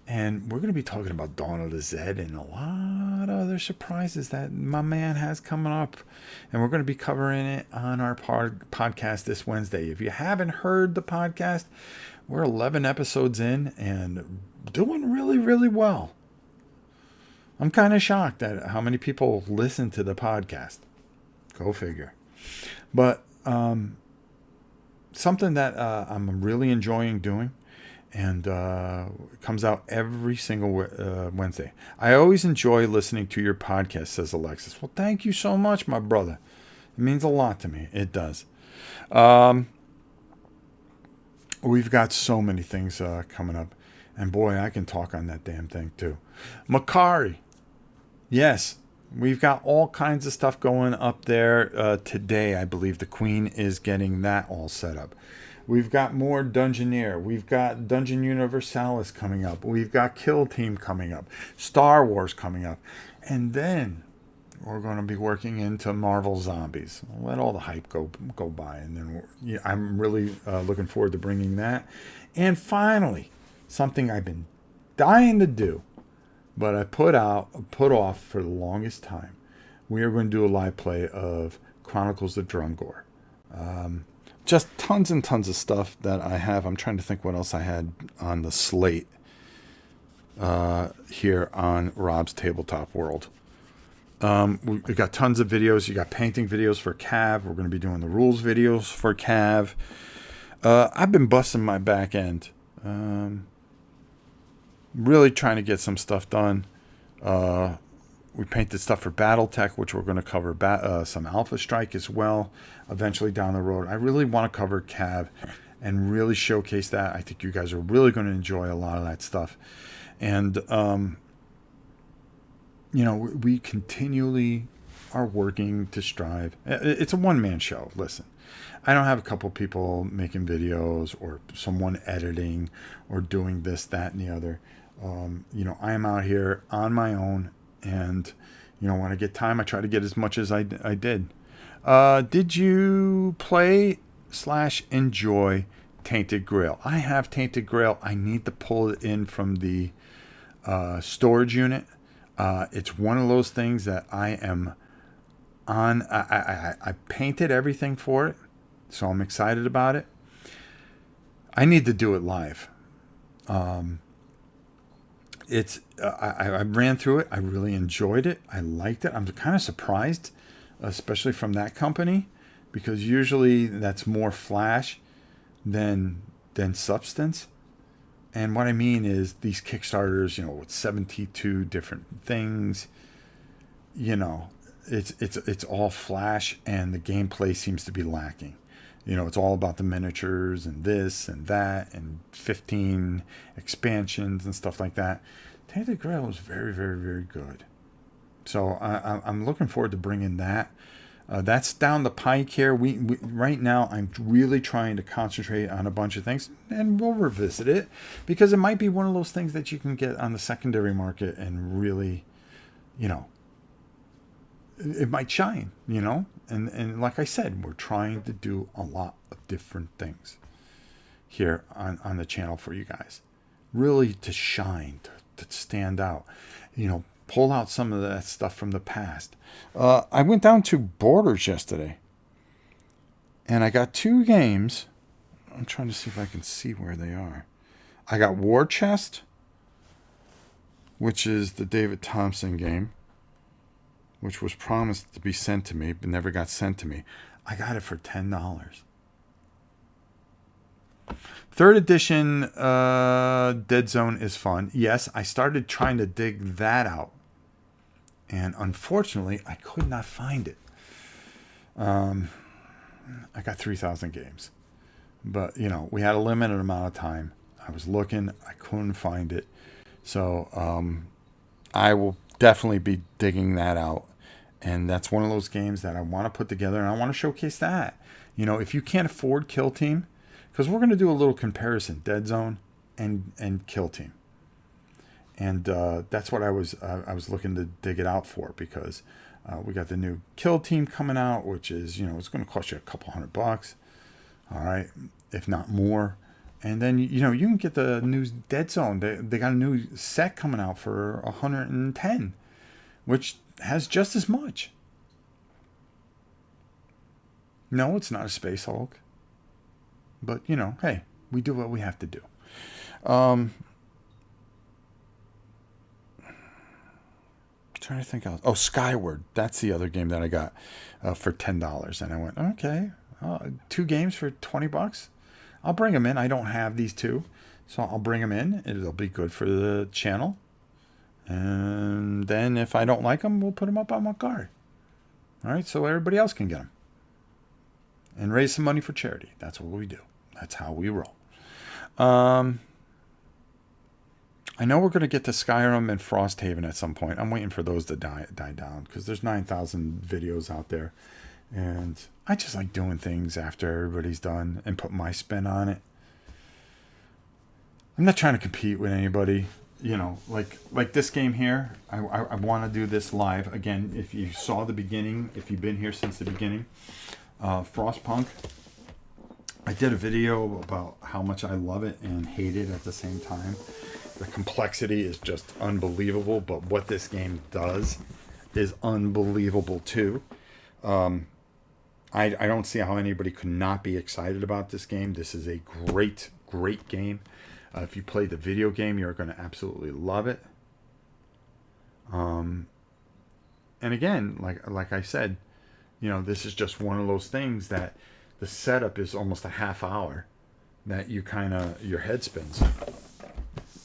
And we're going to be talking about Dawn of the Zed and a lot of other surprises that my man has coming up. And we're going to be covering it on our podcast this Wednesday. If you haven't heard the podcast, we're 11 episodes in and doing really, really well. I'm kind of shocked at how many people listen to the podcast. Go figure. But something that I'm really enjoying doing, and it comes out every single Wednesday. I always enjoy listening to your podcast, says Alexis. Well, thank you so much, my brother. It means a lot to me. It does. We've got so many things coming up. And boy, I can talk on that damn thing too. Makari. Yes, we've got all kinds of stuff going up there today. I believe the Queen is getting that all set up. We've got more Dungeoneer. We've got Dungeon Universalis coming up. We've got Kill Team coming up. Star Wars coming up. And then we're going to be working into Marvel Zombies. Let all the hype go by. And then I'm really looking forward to bringing that. And finally, something I've been dying to do, but I put off for the longest time. We are going to do a live play of Chronicles of Drungor. Just tons and tons of stuff that I have. I'm trying to think what else I had on the slate here on Rob's Tabletop World. We've got tons of videos. You got painting videos for Cav. We're going to be doing the rules videos for Cav. I've been busting my back end. Really trying to get some stuff done. We painted stuff for Battletech, which we're going to cover some Alpha Strike as well eventually down the road. I really want to cover Cav and really showcase that. I think you guys are really going to enjoy a lot of that stuff. And, we continually are working to strive. It's a one-man show. Listen, I don't have a couple people making videos or someone editing or doing this, that, and the other. You know, I am out here on my own, and you know, when I get time, I try to get as much as I did. Did you play / enjoy Tainted Grail? I have Tainted Grail. I need to pull it in from the storage unit. It's one of those things that I am on. I painted everything for it, so I'm excited about it. I need to do it live. I ran through it. I really enjoyed it. I liked it. I'm kind of surprised, especially from that company, because usually that's more flash than substance. And what I mean is these Kickstarters, you know, with 72 different things, you know, it's all flash, and the gameplay seems to be lacking. You know, it's all about the miniatures and this and that and 15 expansions and stuff like that. Tainted Grail is very, very, very good. So I'm looking forward to bringing that. That's down the pike here. We right now, I'm really trying to concentrate on a bunch of things, and we'll revisit it because it might be one of those things that you can get on the secondary market and really, you know, it might shine, you know. And like I said, we're trying to do a lot of different things here on the channel for you guys, really to shine, to stand out, you know. Pull out some of that stuff from the past. I went down to Borders yesterday, and I got 2 games. I'm trying to see if I can see where they are. I got War Chest, which is the David Thompson game, which was promised to be sent to me, but never got sent to me. I got it for $10. 3rd edition Dead Zone is fun. Yes, I started trying to dig that out, and unfortunately, I could not find it. I got 3,000 games, but you know, we had a limited amount of time. I was looking, I couldn't find it, so I will definitely be digging that out. And that's one of those games that I want to put together, and I want to showcase that. You know, if you can't afford Kill Team, because we're going to do a little comparison, Dead Zone and Kill Team. And that's what I was looking to dig it out for, because we got the new Kill Team coming out, which is, you know, it's going to cost you a couple $100, all right, if not more. And then, you know, you can get the new Dead Zone. They got a new set coming out for 110, which has just as much. No, it's not a Space Hulk. But, you know, hey, we do what we have to do. Trying to think else. Oh, Skyward. That's the other game that I got for $10. And I went, okay, 2 games for $20. I'll bring them in. I don't have these 2, so I'll bring them in. It'll be good for the channel. And then if I don't like them, we'll put them up on my card. All right, so everybody else can get them. And raise some money for charity. That's what we do. That's how we roll. I know we're going to get to Skyrim and Frosthaven at some point. I'm waiting for those to die down, because there's 9,000 videos out there. And I just like doing things after everybody's done and put my spin on it. I'm not trying to compete with anybody. You know, like this game here, I want to do this live. Again, if you saw the beginning, if you've been here since the beginning, Frostpunk, I did a video about how much I love it and hate it at the same time. The complexity is just unbelievable, but what this game does is unbelievable too. I don't see how anybody could not be excited about this game. This is a great, great game. If you play the video game, you're going to absolutely love it. And again, like I said, you know, this is just one of those things that the setup is almost a half hour that you kind of, your head spins.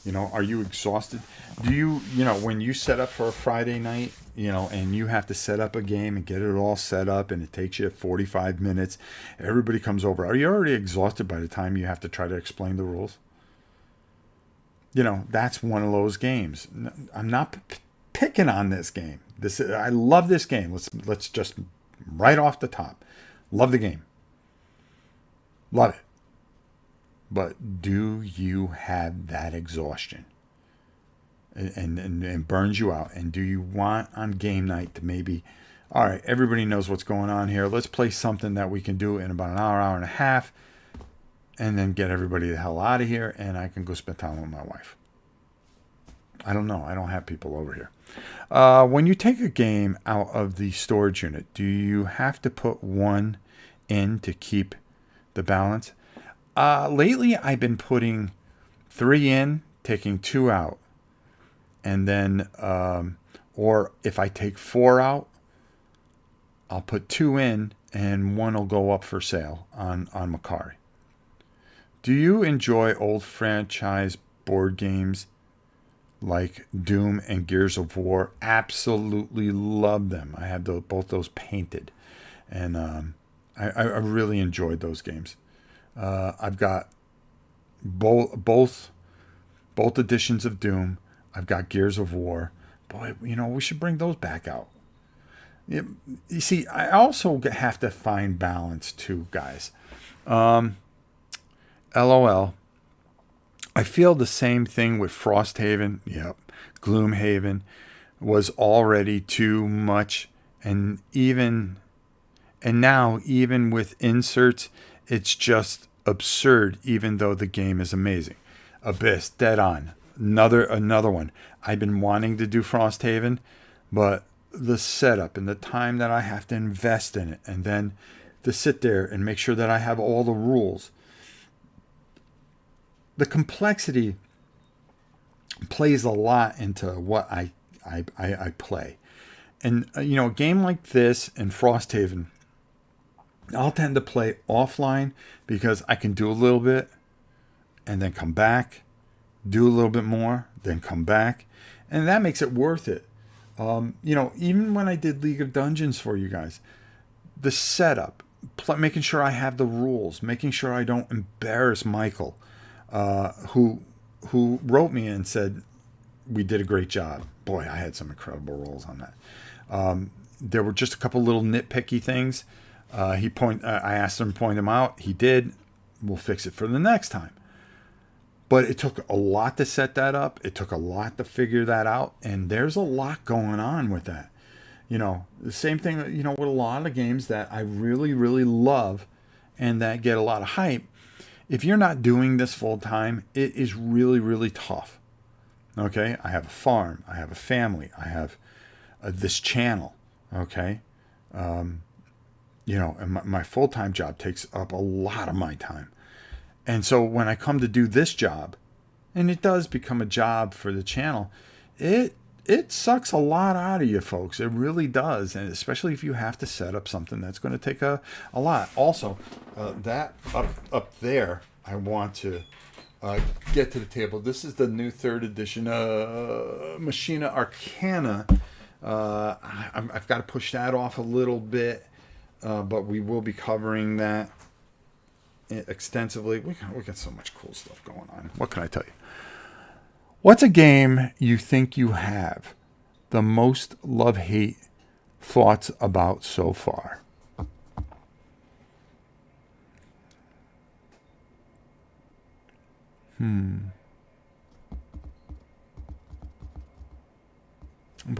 You know, are you exhausted? Do you know, when you set up for a Friday night, you know, and you have to set up a game and get it all set up, and it takes you 45 minutes, everybody comes over. Are you already exhausted by the time you have to try to explain the rules? You know, that's one of those games. I'm not picking on this game. I love this game. Let's just right off the top, love the game. Love it. But do you have that exhaustion? And burns you out? And do you want on game night to maybe, all right, everybody knows what's going on here. Let's play something that we can do in about an hour, hour and a half, and then get everybody the hell out of here, and I can go spend time with my wife. I don't know. I don't have people over here. When you take a game out of the storage unit, do you have to put one in to keep the balance? Lately, I've been putting 3 in, taking 2 out. And then, or if I take 4 out, I'll put 2 in and 1 will go up for sale on Macari. Do you enjoy old franchise board games like Doom and Gears of War? Absolutely love them. I have both those painted. And I really enjoyed those games. I've got both editions of Doom. I've got Gears of War. Boy, we should bring those back out. You see, I also have to find balance too, guys. LOL. I feel the same thing with Frosthaven. Yep. Gloomhaven was already too much. And now, even with inserts, it's just absurd, even though the game is amazing. Abyss, dead on. Another one. I've been wanting to do Frosthaven, but the setup and the time that I have to invest in it, and then to sit there and make sure that I have all the rules. The complexity plays a lot into what I play. And, a game like this and Frosthaven, I'll tend to play offline because I can do a little bit and then come back, do a little bit more, then come back. And that makes it worth it. Even when I did League of Dungeons for you guys, the setup, making sure I have the rules, making sure I don't embarrass Michael, who wrote me and said, we did a great job. Boy, I had some incredible rolls on that. There were just a couple little nitpicky things. I asked him to point them out. He did. We'll fix it for the next time. But it took a lot to set that up. It took a lot to figure that out. And there's a lot going on with that. The same thing, with a lot of games that I really, really love and that get a lot of hype. If you're not doing this full time, it is really, really tough. Okay? I have a farm. I have a family. I have this channel. Okay? And my full-time job takes up a lot of my time. And so when I come to do this job, and it does become a job for the channel, it sucks a lot out of you folks. It really does. And especially if you have to set up something that's going to take a lot. Also, that up there, I want to get to the table. This is the new 3rd edition Machina Arcana. I've got to push that off a little bit, but we will be covering that extensively. We got so much cool stuff going on. What can I tell you? What's a game you think you have the most love-hate thoughts about so far? Boy,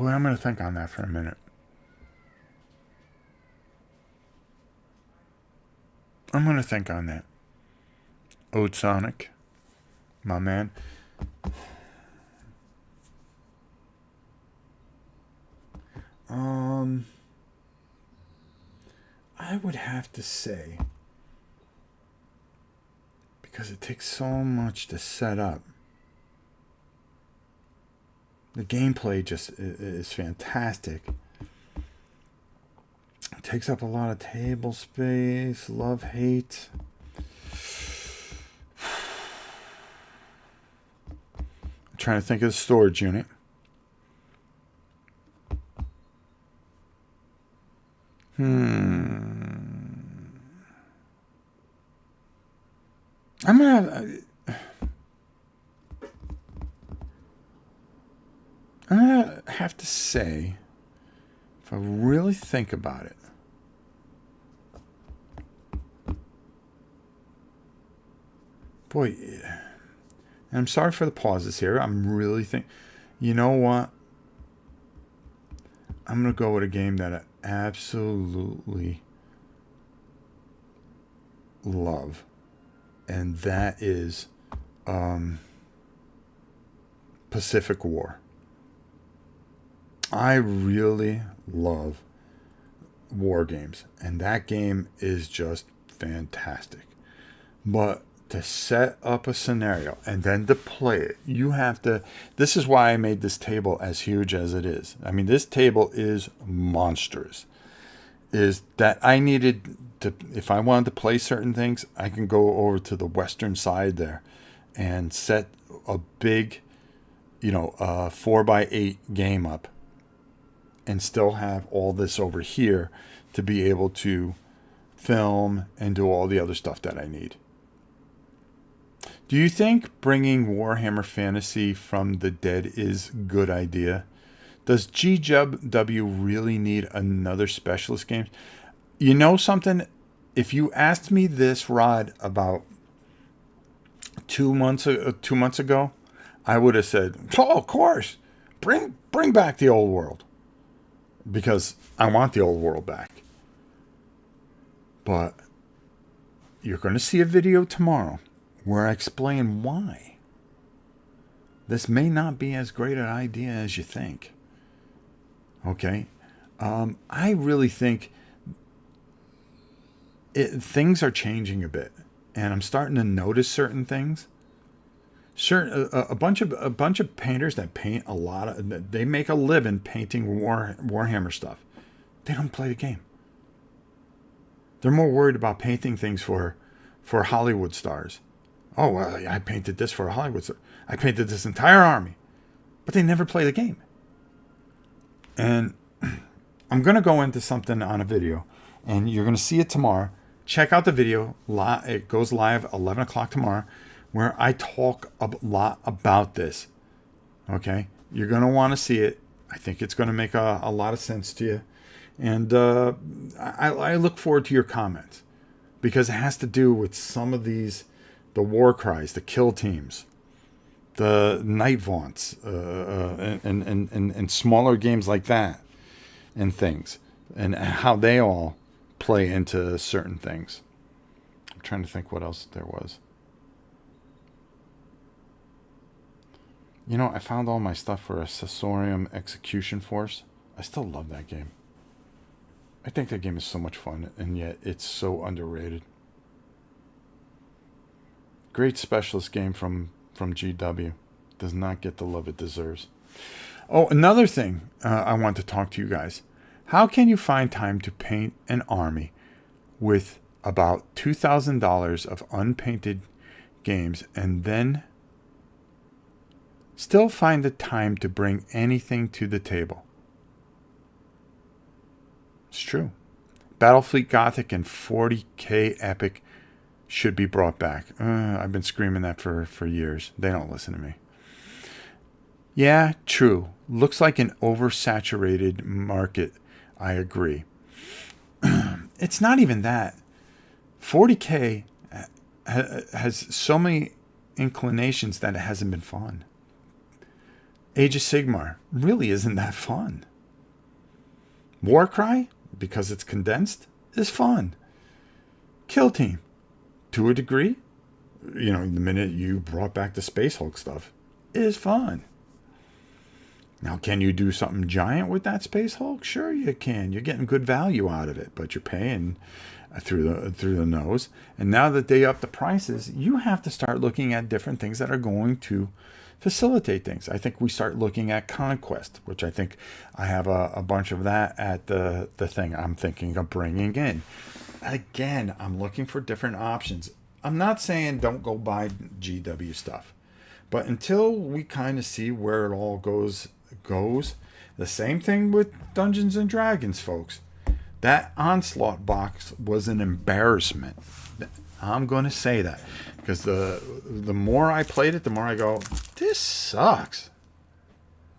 I'm going to think on that for a minute. I'm going to think on that. Ode Sonic, my man. I would have to say, because it takes so much to set up, the gameplay just is fantastic. It takes up a lot of table space. Love, hate. I'm trying to think of the storage unit. I'm gonna have to say, if I really think about it, boy, and I'm sorry for the pauses here. I'm really thinking, you know what? I'm going to go with a game that I absolutely love. And that is Pacific War. I really love war games. And that game is just fantastic. But to set up a scenario and then to play it, you have to. This is why I made this table as huge as it is. I mean, this table is monstrous. Is that I needed to, if I wanted to play certain things, I can go over to the western side there and set a big, 4x8 game up and still have all this over here to be able to film and do all the other stuff that I need. Do you think bringing Warhammer Fantasy from the dead is a good idea? Does GW really need another specialist game? You know something? If you asked me this, Rod, about 2 months ago, I would have said, "Oh, of course, bring back the old world," because I want the old world back. But you're going to see a video tomorrow where I explain why this may not be as great an idea as you think. Okay? I really think things are changing a bit, and I'm starting to notice certain things. A bunch of painters that paint a lot of, they make a living painting Warhammer stuff. They don't play the game. They're more worried about painting things for Hollywood stars. Oh, well, I painted this for a Hollywood star. I painted this entire army. But they never play the game. And I'm going to go into something on a video, and you're going to see it tomorrow. Check out the video. It goes live 11 o'clock tomorrow, where I talk a lot about this. Okay? You're going to want to see it. I think it's going to make a lot of sense to you. And I look forward to your comments, because it has to do with some of these, the war cries, the kill teams, the night vaunts, and smaller games like that, and things, and how they all play into certain things. I'm trying to think what else there was. I found all my stuff for a Sensorium Execution Force. I still love that game. I think that game is so much fun, and yet it's so underrated. Great specialist game from GW. Does not get the love it deserves. Oh, another thing I want to talk to you guys. How can you find time to paint an army with about $2,000 of unpainted games, and then still find the time to bring anything to the table? It's true. Battlefleet Gothic and 40K Epic should be brought back. I've been screaming that for years. They don't listen to me. Yeah, true. Looks like an oversaturated market. I agree. It's not even that. 40K has so many inclinations that it hasn't been fun. Age of Sigmar really isn't that fun. Warcry, because it's condensed, is fun. Kill Team, to a degree, the minute you brought back the Space Hulk stuff, is fun. Now, can you do something giant with that Space Hulk? Sure you can. You're getting good value out of it, but you're paying through the nose. And now that they up the prices, you have to start looking at different things that are going to facilitate things. I think we start looking at Conquest, which I think I have a bunch of that at the thing I'm thinking of bringing in. Again, I'm looking for different options. I'm not saying don't go buy GW stuff, but until we kind of see where it all goes. The same thing with Dungeons and Dragons, folks. That Onslaught box was an embarrassment. I'm going to say that, because the more I played it, the more I go, this sucks.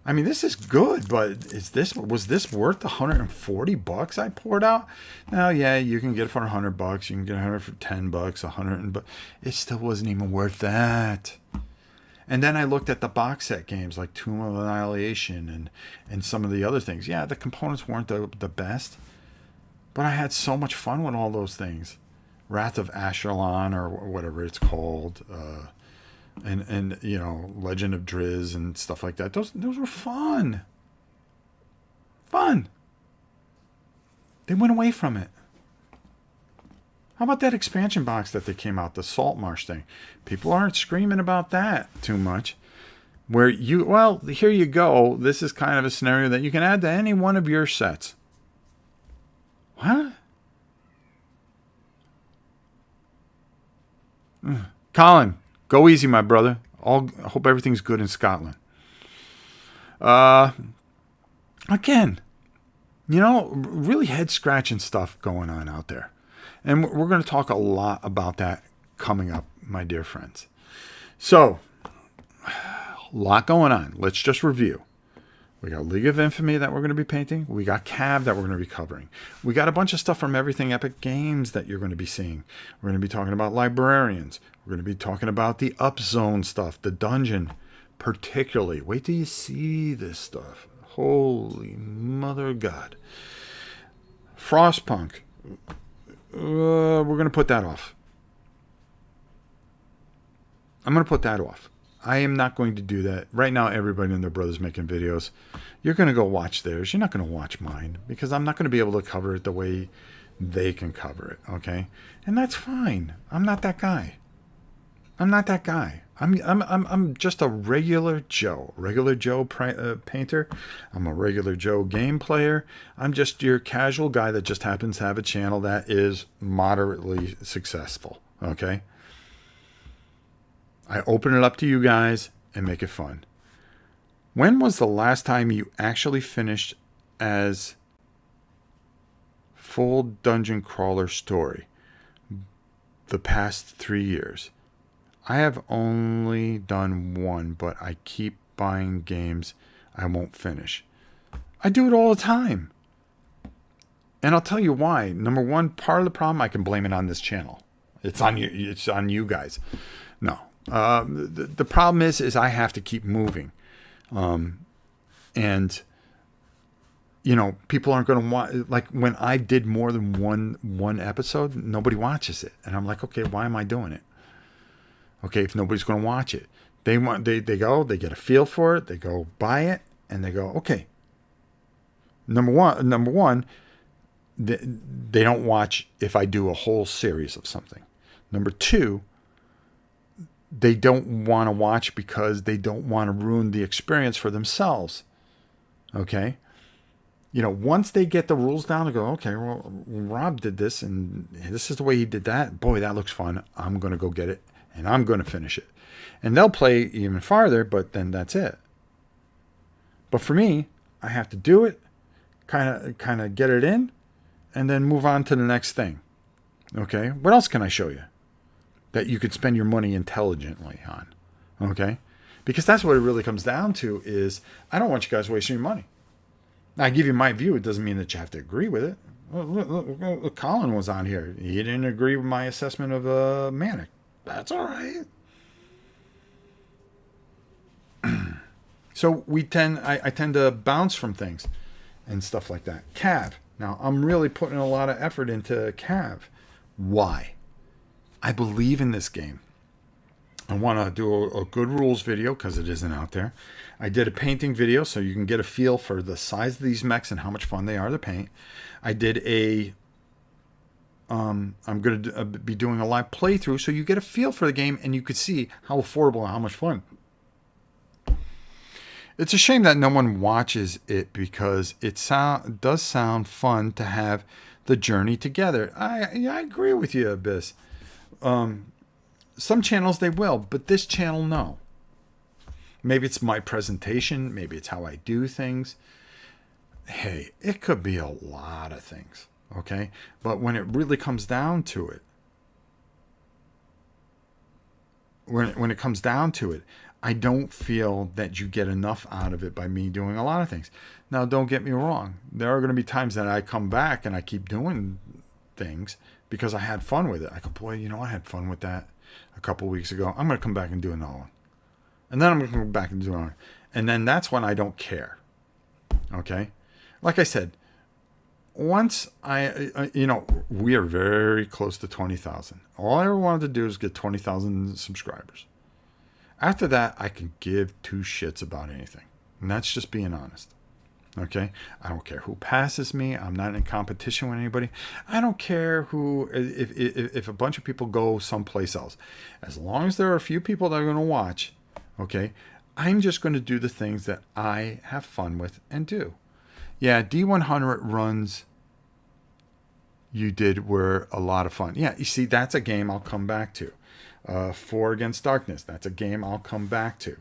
I mean, this is good, but was this worth the $140 I poured out? Now, yeah, you can get it for $100. You can get 100 for $10, 100, but it still wasn't even worth that. And then I looked at the box set games like Tomb of Annihilation and some of the other things. Yeah, the components weren't the best, but I had so much fun with all those things. Wrath of Asherlon or whatever it's called. And you know, Legend of Driz and stuff like that. Those were fun. Fun. They went away from it. How about that expansion box that they came out, the Salt Marsh thing? People aren't screaming about that too much. Where well, here you go. This is kind of a scenario that you can add to any one of your sets. What? Colin. Go easy, my brother. I hope everything's good in Scotland. Again, you know, really head-scratching stuff going on out there. And we're going to talk a lot about that coming up, my dear friends. So, a lot going on. Let's just review. We got League of Infamy that we're going to be painting. We got Cav that we're going to be covering. We got a bunch of stuff from Everything Epic Games that you're going to be seeing. We're going to be talking about librarians. We're going to be talking about the Upzone stuff, the dungeon particularly. Wait till you see this stuff. Holy mother of God. Frostpunk. We're going to put that off. I'm going to put that off. I am not going to do that. Right now, everybody and their brother's making videos. You're going to go watch theirs. You're not going to watch mine because I'm not going to be able to cover it the way they can cover it, okay? And that's fine. I'm not that guy. I'm not that guy. I'm just a regular Joe. Regular Joe painter. I'm a regular Joe game player. I'm just your casual guy that just happens to have a channel that is moderately successful, okay? I open it up to you guys and make it fun. When was the last time you actually finished as full dungeon crawler story? The past 3 years. I have only done one, but I keep buying games I won't finish. I do it all the time. And I'll tell you why. Number one, part of the problem, I can blame it on this channel. It's on you. It's on you guys. No. The problem is I have to keep moving. And, you know, people aren't going to watch. Like when I did more than one episode, nobody watches it. And I'm like, okay, why am I doing it? Okay, if nobody's going to watch it. They go, they get a feel for it, they go buy it, and they go, okay. Number one, they don't watch if I do a whole series of something. Number two, they don't want to watch because they don't want to ruin the experience for themselves. Okay? You know, once they get the rules down, they go, okay, well, Rob did this, and this is the way he did that. Boy, that looks fun. I'm going to go get it, and I'm going to finish it. And they'll play even farther, but then that's it. But for me, I have to do it, kind of get it in, and then move on to the next thing. Okay? What else can I show you that you could spend your money intelligently on? Okay? Because that's what it really comes down to is I don't want you guys wasting your money. Now, I give you my view. It doesn't mean that you have to agree with it. Look, Colin was on here. He didn't agree with my assessment of Manic. That's all right. So I tend to bounce from things and stuff like that. Cav. Now, I'm really putting a lot of effort into Cav. Why? I believe in this game. I want to do a good rules video because it isn't out there. I did a painting video so you can get a feel for the size of these mechs and how much fun they are to paint. I did I'm going to be doing a live playthrough so you get a feel for the game and you could see how affordable and how much fun. It's a shame that no one watches it because it does sound fun to have the journey together. I agree with you, Abyss. Some channels they will, but this channel, no. Maybe it's my presentation. Maybe it's how I do things. Hey, it could be a lot of things, okay? But when it really comes down to it, when it comes down to it, I don't feel that you get enough out of it by me doing a lot of things. Now, don't get me wrong. There are going to be times that I come back and I keep doing things because I had fun with it. I go, boy, I had fun with that a couple weeks ago. I'm going to come back and do another one. And then I'm going to come back and do another one. And then that's when I don't care. Okay? Like I said, once we are very close to 20,000. All I ever wanted to do is get 20,000 subscribers. After that, I can give two shits about anything. And that's just being honest. Okay? I don't care who passes me. I'm not in competition with anybody. I don't care if a bunch of people go someplace else. As long as there are a few people that are going to watch, okay, I'm just going to do the things that I have fun with and do. Yeah, D100 runs you did were a lot of fun. Yeah, you see, that's a game I'll come back to. 4 Against Darkness, that's a game I'll come back to.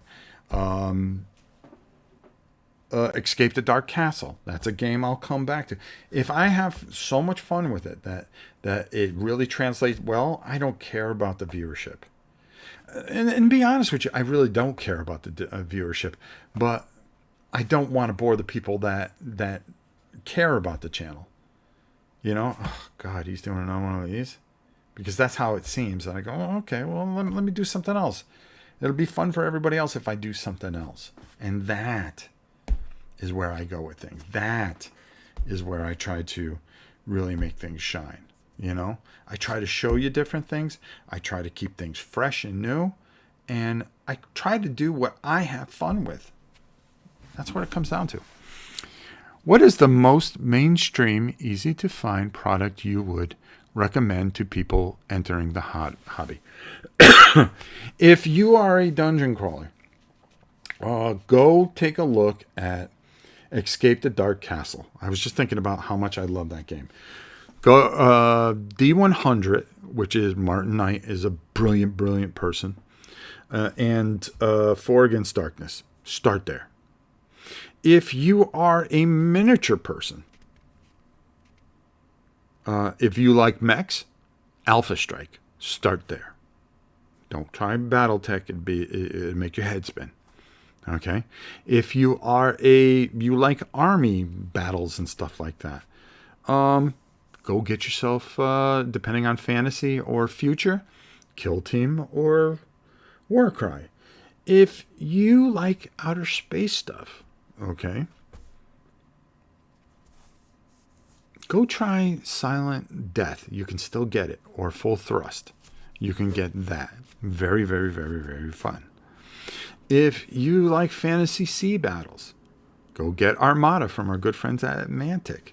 Escape the Dark Castle, that's a game I'll come back to. If I have so much fun with it that it really translates well, I don't care about the viewership. And be honest with you, I really don't care about the viewership, but I don't want to bore the people that care about the channel. Oh, God, he's doing another one of these. Because that's how it seems. And I go, oh, okay, well, let me do something else. It'll be fun for everybody else if I do something else. And that is where I go with things. That is where I try to really make things shine. I try to show you different things. I try to keep things fresh and new. And I try to do what I have fun with. That's what it comes down to. What is the most mainstream, easy to find product you would recommend to people entering the hobby? If you are a dungeon crawler, go take a look at Escape the Dark Castle. I was just thinking about how much I love that game. Go D100, which is Martin Knight, is a brilliant, brilliant person, and 4 Against Darkness. Start there. If you are a miniature person, if you like mechs, Alpha Strike, start there. Don't try BattleTech; it'd make your head spin. Okay. If you like army battles and stuff like that, go get yourself, depending on fantasy or future, Kill Team or Warcry. If you like outer space stuff, okay, go try Silent Death. You can still get it. Or Full Thrust. You can get that. Very, very, very, very fun. If you like fantasy sea battles, go get Armada from our good friends at Mantic.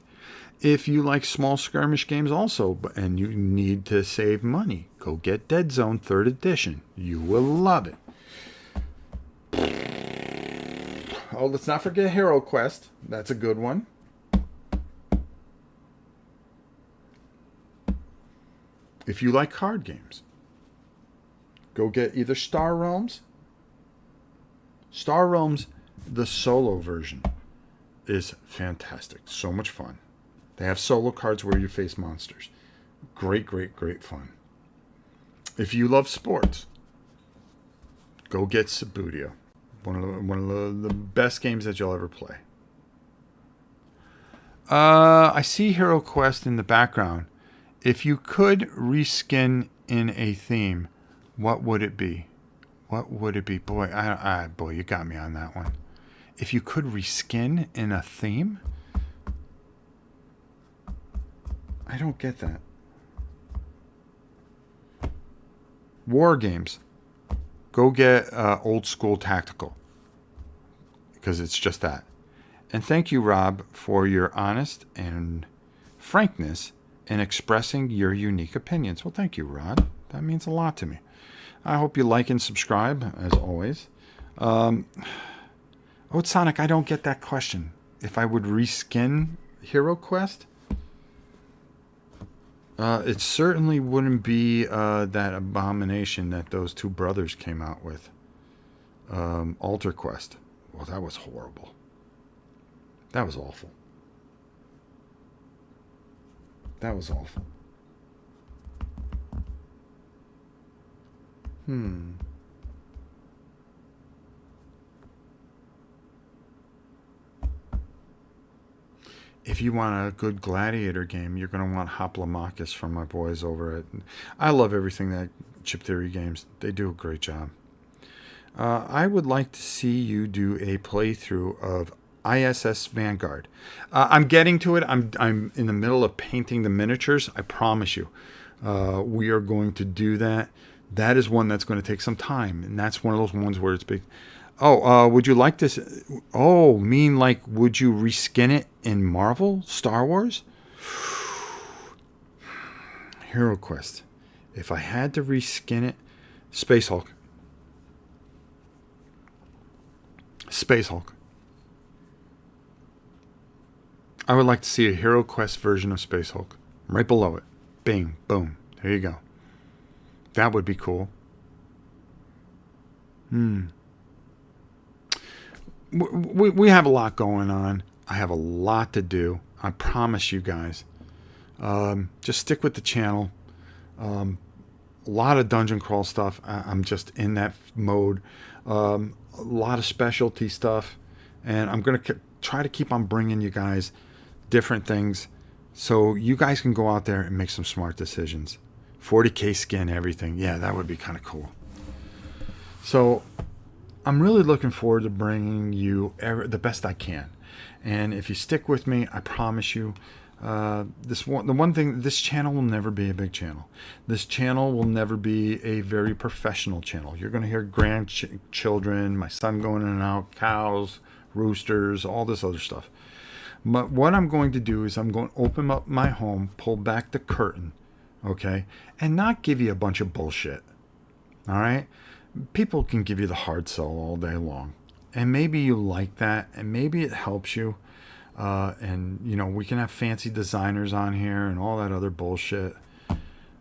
If you like small skirmish games also, and you need to save money, go get Dead Zone 3rd Edition. You will love it. Oh, let's not forget Hero Quest. That's a good one. If you like card games, go get either Star Realms. Star Realms, the solo version, is fantastic. So much fun. They have solo cards where you face monsters. Great, great, great fun. If you love sports, go get Subbuteo. One of the best games that you'll ever play. I see Hero Quest in the background. If you could reskin in a theme, what would it be? What would it be? Boy, boy, you got me on that one. If you could reskin in a theme? I don't get that. War games. Go get Old School Tactical. Because it's just that. And thank you, Rob, for your honest and frankness in expressing your unique opinions. Well, thank you, Rod. That means a lot to me. I hope you like and subscribe, as always. Sonic, I don't get that question. If I would reskin Hero Quest? It certainly wouldn't be that abomination that those two brothers came out with. Alter Quest. Well, that was horrible. That was awful. That was awful. if you want a good gladiator game, you're going to want Hoplomachus from my boys over at... I love everything that Chip Theory Games. They do a great job. I would like to see you do a playthrough of ISS Vanguard. I'm getting to it. I'm in the middle of painting the miniatures. I promise you. We are going to do that. That is one that's going to take some time. And that's one of those ones where it's big. Oh, would you like this? Oh, mean like, would you reskin it in Marvel? Star Wars? Hero Quest. If I had to reskin it, Space Hulk. Space Hulk. I would like to see a Hero Quest version of Space Hulk. Right below it. Bing, boom. There you go. That would be cool. We have a lot going on. I have a lot to do. I promise you guys. Just stick with the channel. A lot of dungeon crawl stuff. I'm just in that mode. A lot of specialty stuff. And I'm going to try to keep on bringing you guys different things so you guys can go out there and make some smart decisions. 40K skin, everything. Yeah, that would be kind of cool. So I'm really looking forward to bringing you the best I can. And if you stick with me, I promise you, this channel will never be a big channel. This channel will never be a very professional channel. You're going to hear grandchildren, my son going in and out, cows, roosters, all this other stuff. But what I'm going to do is I'm going to open up my home, pull back the curtain, okay, and not give you a bunch of bullshit. All right? People can give you the hard sell all day long. And maybe you like that, and maybe it helps you. And, you know, we can have fancy designers on here and all that other bullshit.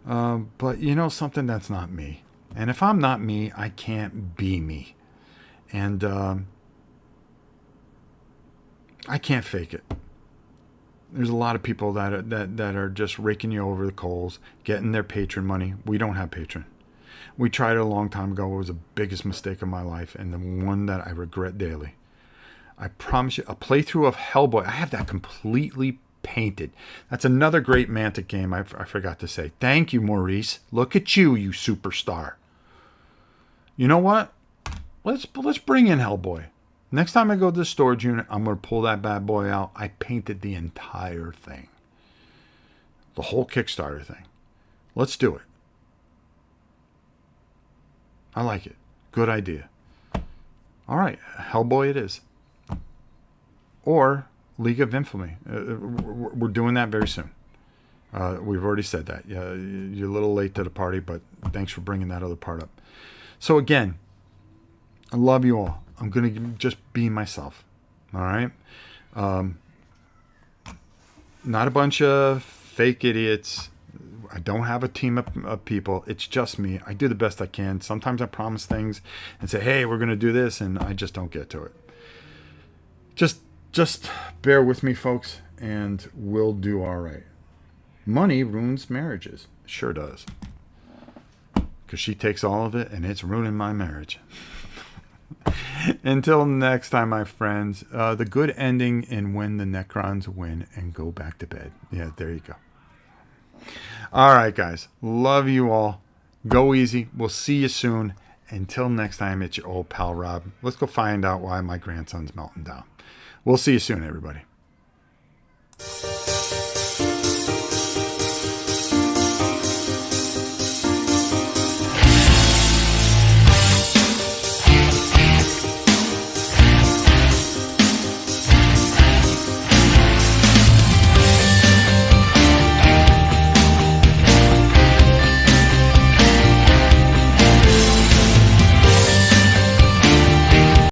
But, you know, something that's not me. And if I'm not me, I can't be me. And I can't fake it. There's a lot of people that are just raking you over the coals, getting their patron money. We don't have patron. We tried it a long time ago. It was the biggest mistake of my life and the one that I regret daily. I promise you, a playthrough of Hellboy. I have that completely painted. That's another great Mantic game I forgot to say. Thank you, Maurice. Look at you, you superstar. You know what? Let's bring in Hellboy. Next time I go to the storage unit, I'm going to pull that bad boy out. I painted the entire thing. The whole Kickstarter thing. Let's do it. I like it. Good idea. All right. Hellboy it is. Or League of Infamy. We're doing that very soon. We've already said that. You're a little late to the party, but thanks for bringing that other part up. So again, I love you all. I'm going to just be myself. All right? Not a bunch of fake idiots. I don't have a team of people. It's just me. I do the best I can. Sometimes I promise things and say, hey, we're going to do this, and I just don't get to it. Just bear with me, folks, and we'll do all right. Money ruins marriages. Sure does. Because she takes all of it, and it's ruining my marriage. Until next time, my friends, the good ending in when the Necrons win and go back to bed. Yeah, there you go. All right, guys. Love you all. Go easy. We'll see you soon. Until next time, it's your old pal Rob. Let's go find out why my grandson's melting down. We'll see you soon, everybody.